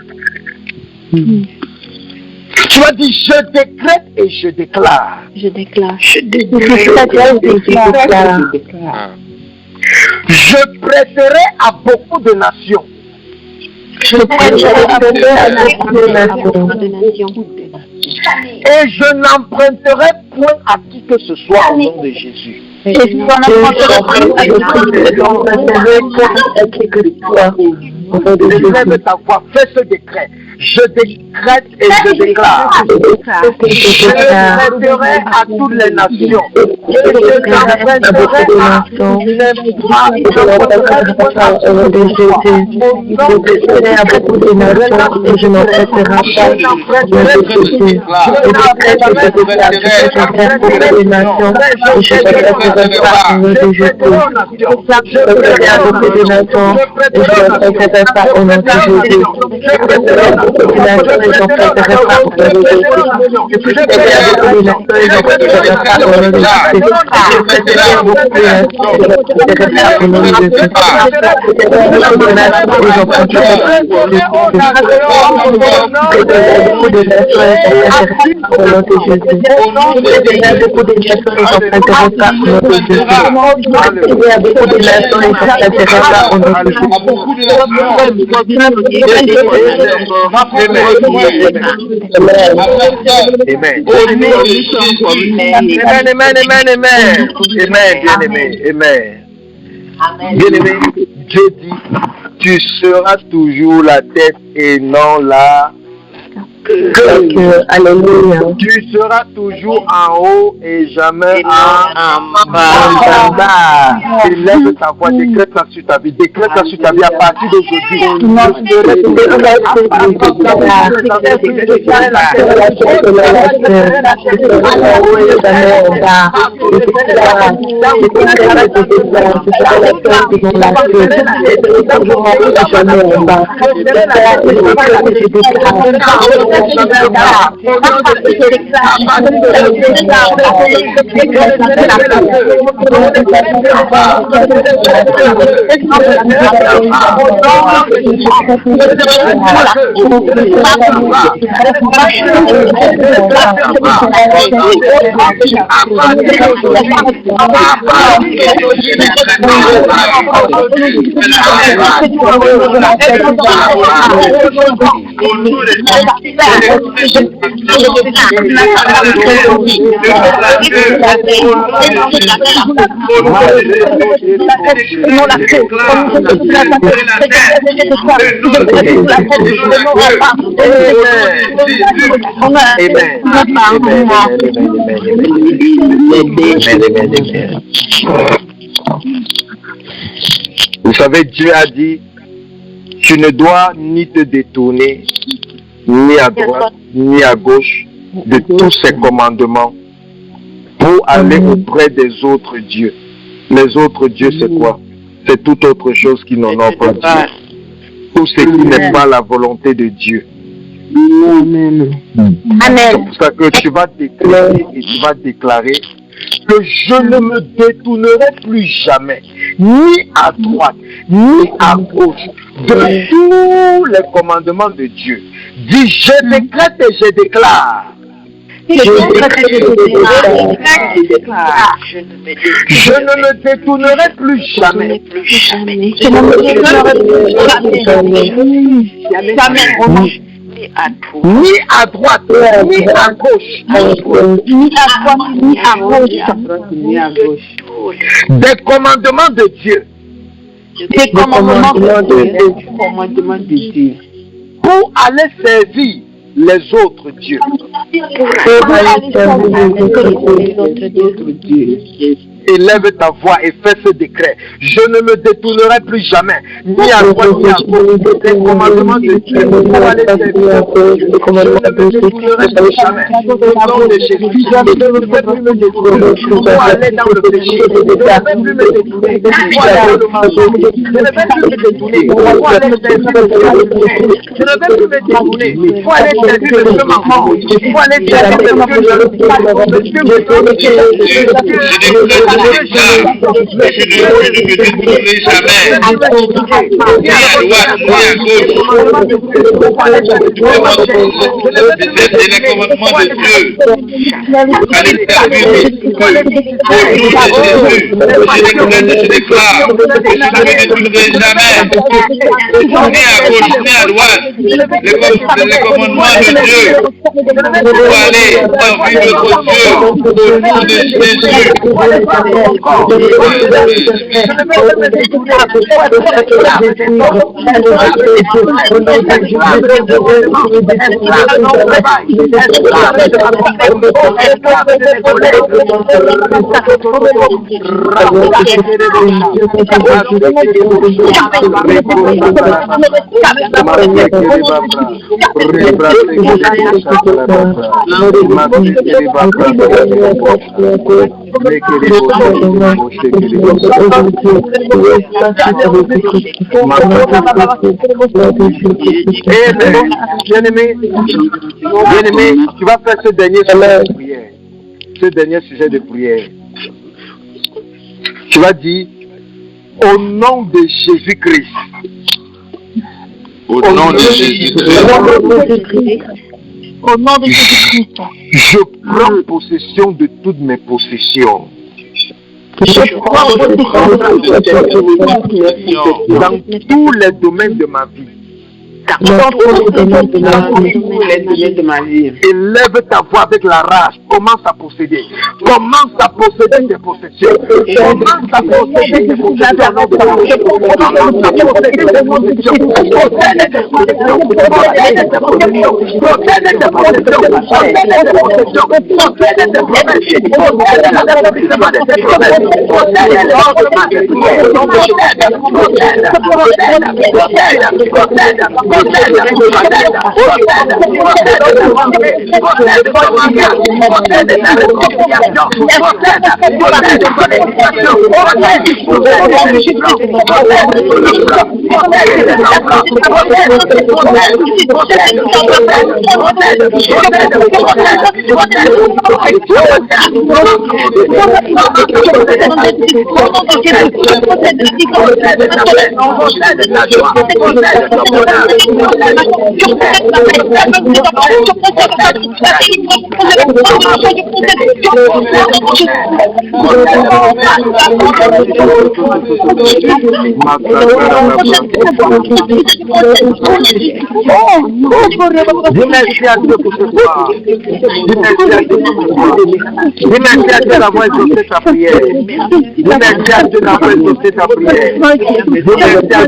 Tu vas dire, je décrète et je déclare. Je prêterai à beaucoup de nations. Et je n'emprunterai point à qui que ce soit au nom de Jésus. Et tu en as Lève ta voix, fais ce décret. Je décrète et je déclare. Je décréterai à toutes les nations. Je t'emprunterai à Bien-aimé, Dieu dit, tu seras toujours la tête et non la queue. Alléluia. Tu seras toujours en haut et jamais en bas. Élève ta voix, décrète-la sur ta vie. Décrète-la sur ta vie à partir d'aujourd'hui. Vous savez, Dieu a dit, tu ne dois ni te détourner, ni à droite, ni à gauche, de tous ces commandements pour aller auprès des autres dieux. Les autres dieux, c'est quoi? C'est toute autre chose qui n'honore pas Dieu. Tout ce qui n'est pas la volonté de Dieu. Amen. C'est pour ça que tu vas déclarer et tu vas déclarer que je ne me détournerai plus jamais, ni à droite, ni à gauche, de tous les commandements de Dieu. Dis, je décrète et je déclare. Je ne me détournerai plus jamais. Je ne me détournerai plus jamais. Ni à droite, ni à gauche. Ni à droite, ni à gauche. Des commandements de Dieu. Des commandements de Dieu. Pour aller servir les autres dieux. Élève ta voix et fais ce décret. Je ne me détournerai plus jamais, ni à droite ni à gauche, des commandements de Dieu pour aller servir. Je ne me détournerai plus jamais. Au nom de Jésus, je ne veux plus me détourner pour aller dans le péché. Je ne veux plus me détourner pour aller dans le mensonge. Je ne veux plus me détourner pour aller servir le péché. Je ne veux plus me détourner pour aller servir le Dieu mensonge. Pour aller servir le Dieu Je ne me détournerai jamais, ni à droite, ni à gauche. C'est les commandements de Dieu. Allez servir au nom de Jésus. Je déclare, je ne me détournerai jamais, ni à gauche, ni à droite. Les commandements de Dieu pour aller servir notre Dieu au nom de Jésus. Bien-aimé, tu vas faire ce dernier sujet de prière. Ce dernier sujet de prière. Tu vas dire au nom de Jésus-Christ. Au nom de Jésus-Christ. Au nom de Jésus-Christ. Je prends possession de toutes mes possessions. Je prends Dans tous les domaines de ma vie. Dans tous les domaines de ma vie. Élève ta voix avec la rage. Commence à posséder. Commence à posséder tes possessions. Commence à posséder tes possessions. Commence à posséder tes possessions. Merci à Dieu pour ce soir. Merci à Dieu d'avoir exaucé ta prière. Merci à Dieu d'avoir exaucé ta prière. Merci à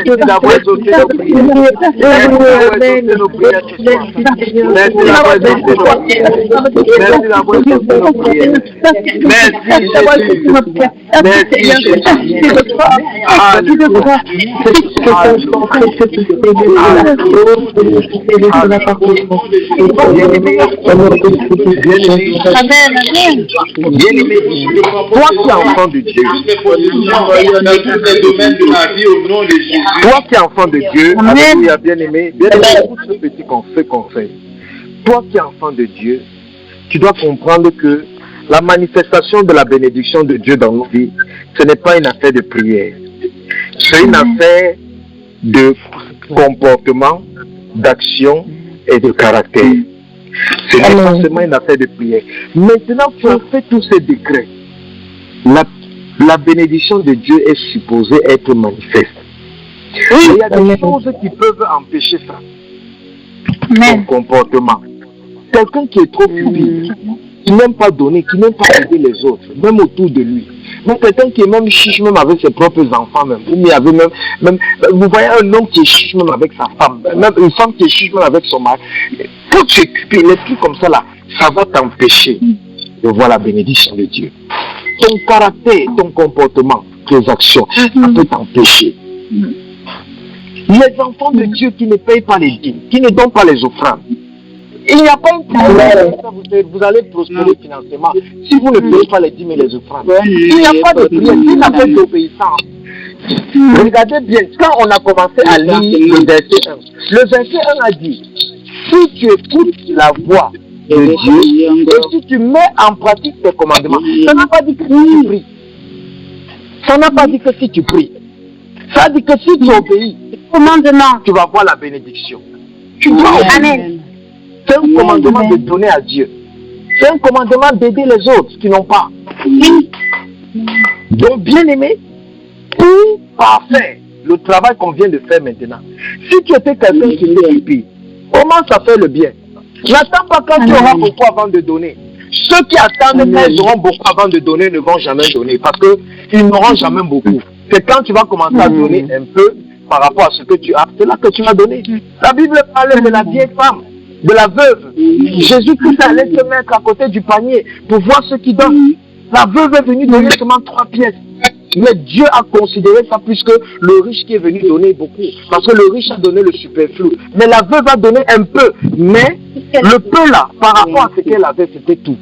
Dieu d'avoir exaucé ta prière. Merci d'avoir exaucé nos prières. Merci d'avoir exaucé nos prières. Merci d'avoir exaucé nos prières. Merci Jésus. Toi qui es enfant de Dieu, toi qui es enfant de Dieu, alléluia, bien-aimé, écoute ce petit conseil. Toi qui es enfant de Dieu, tu dois comprendre que la manifestation de la bénédiction de Dieu dans nos vies, ce n'est pas une affaire de prière. C'est une affaire de comportement, d'action et de caractère. Ce n'est pas seulement une affaire de prière. Maintenant, tu as fait tous ces décrets. La bénédiction de Dieu est supposée être manifeste. Il y a des choses qui peuvent empêcher ça. Ton comportement. Quelqu'un qui est trop pudique, qui n'aime pas donner, qui n'aime pas aider les autres, même autour de lui. Mais quelqu'un qui est même chiche même avec ses propres enfants même. Ou bien avec même vous voyez un homme qui est chiche même avec sa femme, même une femme qui est chiche même avec son mari. Faut t'occuper, les trucs comme ça là, ça va t'empêcher de voir la bénédiction de Dieu. Ton caractère, ton comportement, tes actions, ça peut t'empêcher. Les enfants de Dieu qui ne payent pas les dîmes, qui ne donnent pas les offrandes, il n'y a pas une prière, vous allez prospérer financièrement si vous ne payez pas les dîmes et les offrandes. Il n'y a pas de prière, c'est une affaire d'obéissance. Regardez bien, quand on a commencé à lire le verset 1, le verset 1 a dit, si tu écoutes la voix de Dieu et si tu mets en pratique tes commandements, ça n'a pas dit que si tu pries. Ça n'a pas dit que si tu pries. Ça dit que si tu obéis, commandement, tu vas voir la bénédiction. Tu dois obéir. Amen. C'est un commandement de donner à Dieu. C'est un commandement d'aider les autres qui n'ont pas. Donc, bien aimé, pour parfaire le travail qu'on vient de faire maintenant, si tu étais quelqu'un qui est stupide, commence à faire le bien. N'attends pas quand tu auras beaucoup avant de donner. Ceux qui attendent quand ils auront beaucoup avant de donner ne vont jamais donner parce qu'ils n'auront jamais beaucoup. C'est quand tu vas commencer à donner un peu par rapport à ce que tu as, c'est là que tu vas donner. La Bible parle de la vieille femme, de la veuve. Jésus-Christ allait se mettre à côté du panier pour voir ce qu'il donne. La veuve est venue donner seulement 3 pièces. Mais Dieu a considéré ça plus que le riche qui est venu donner beaucoup. Parce que le riche a donné le superflu. Mais la veuve a donné un peu. Mais le peu là, par rapport à ce qu'elle avait, c'était tout.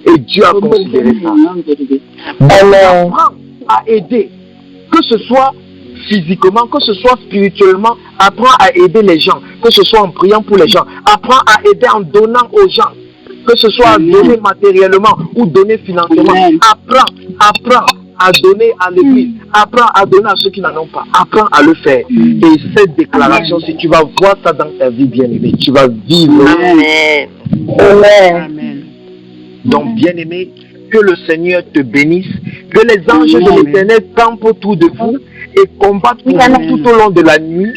Et Dieu a considéré ça. Alors, apprends à aider. Que ce soit physiquement, que ce soit spirituellement, apprends à aider les gens. Que ce soit en priant pour les gens. Apprends à aider en donnant aux gens. Que ce soit à donner matériellement ou donner financièrement. Apprends à donner à l'église. Apprends à donner à ceux qui n'en ont pas. Apprends à le faire. Et cette déclaration, si tu vas voir ça dans ta vie, bien-aimé, tu vas vivre. Amen. Amen. Donc, bien-aimé, que le Seigneur te bénisse, que les anges de l'Éternel campent autour de vous et combattent pour vous tout au long de la nuit,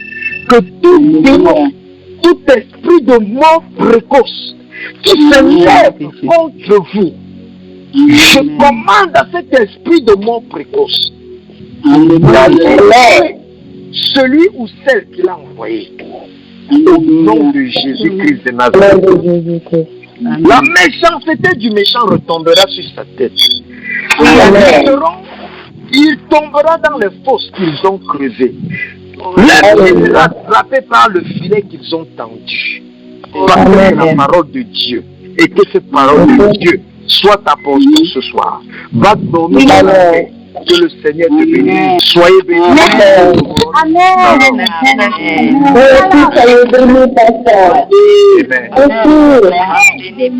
que tout démon, tout esprit de mort précoce qui se lève contre vous, je commande à cet esprit de mort précoce, celui ou celle qui l'a envoyé, au nom de Jésus-Christ de Nazareth. La méchanceté du méchant retombera sur sa tête. Il tombera dans les fosses qu'ils ont creusées. Il sera attrapé par le filet qu'ils ont tendu. Parce que c'est la parole de Dieu. Et que cette parole de Dieu soit ta portion ce soir. Va dormir dans la paix. Que le Seigneur te bénisse. Soyez bénis. Amen. Amen.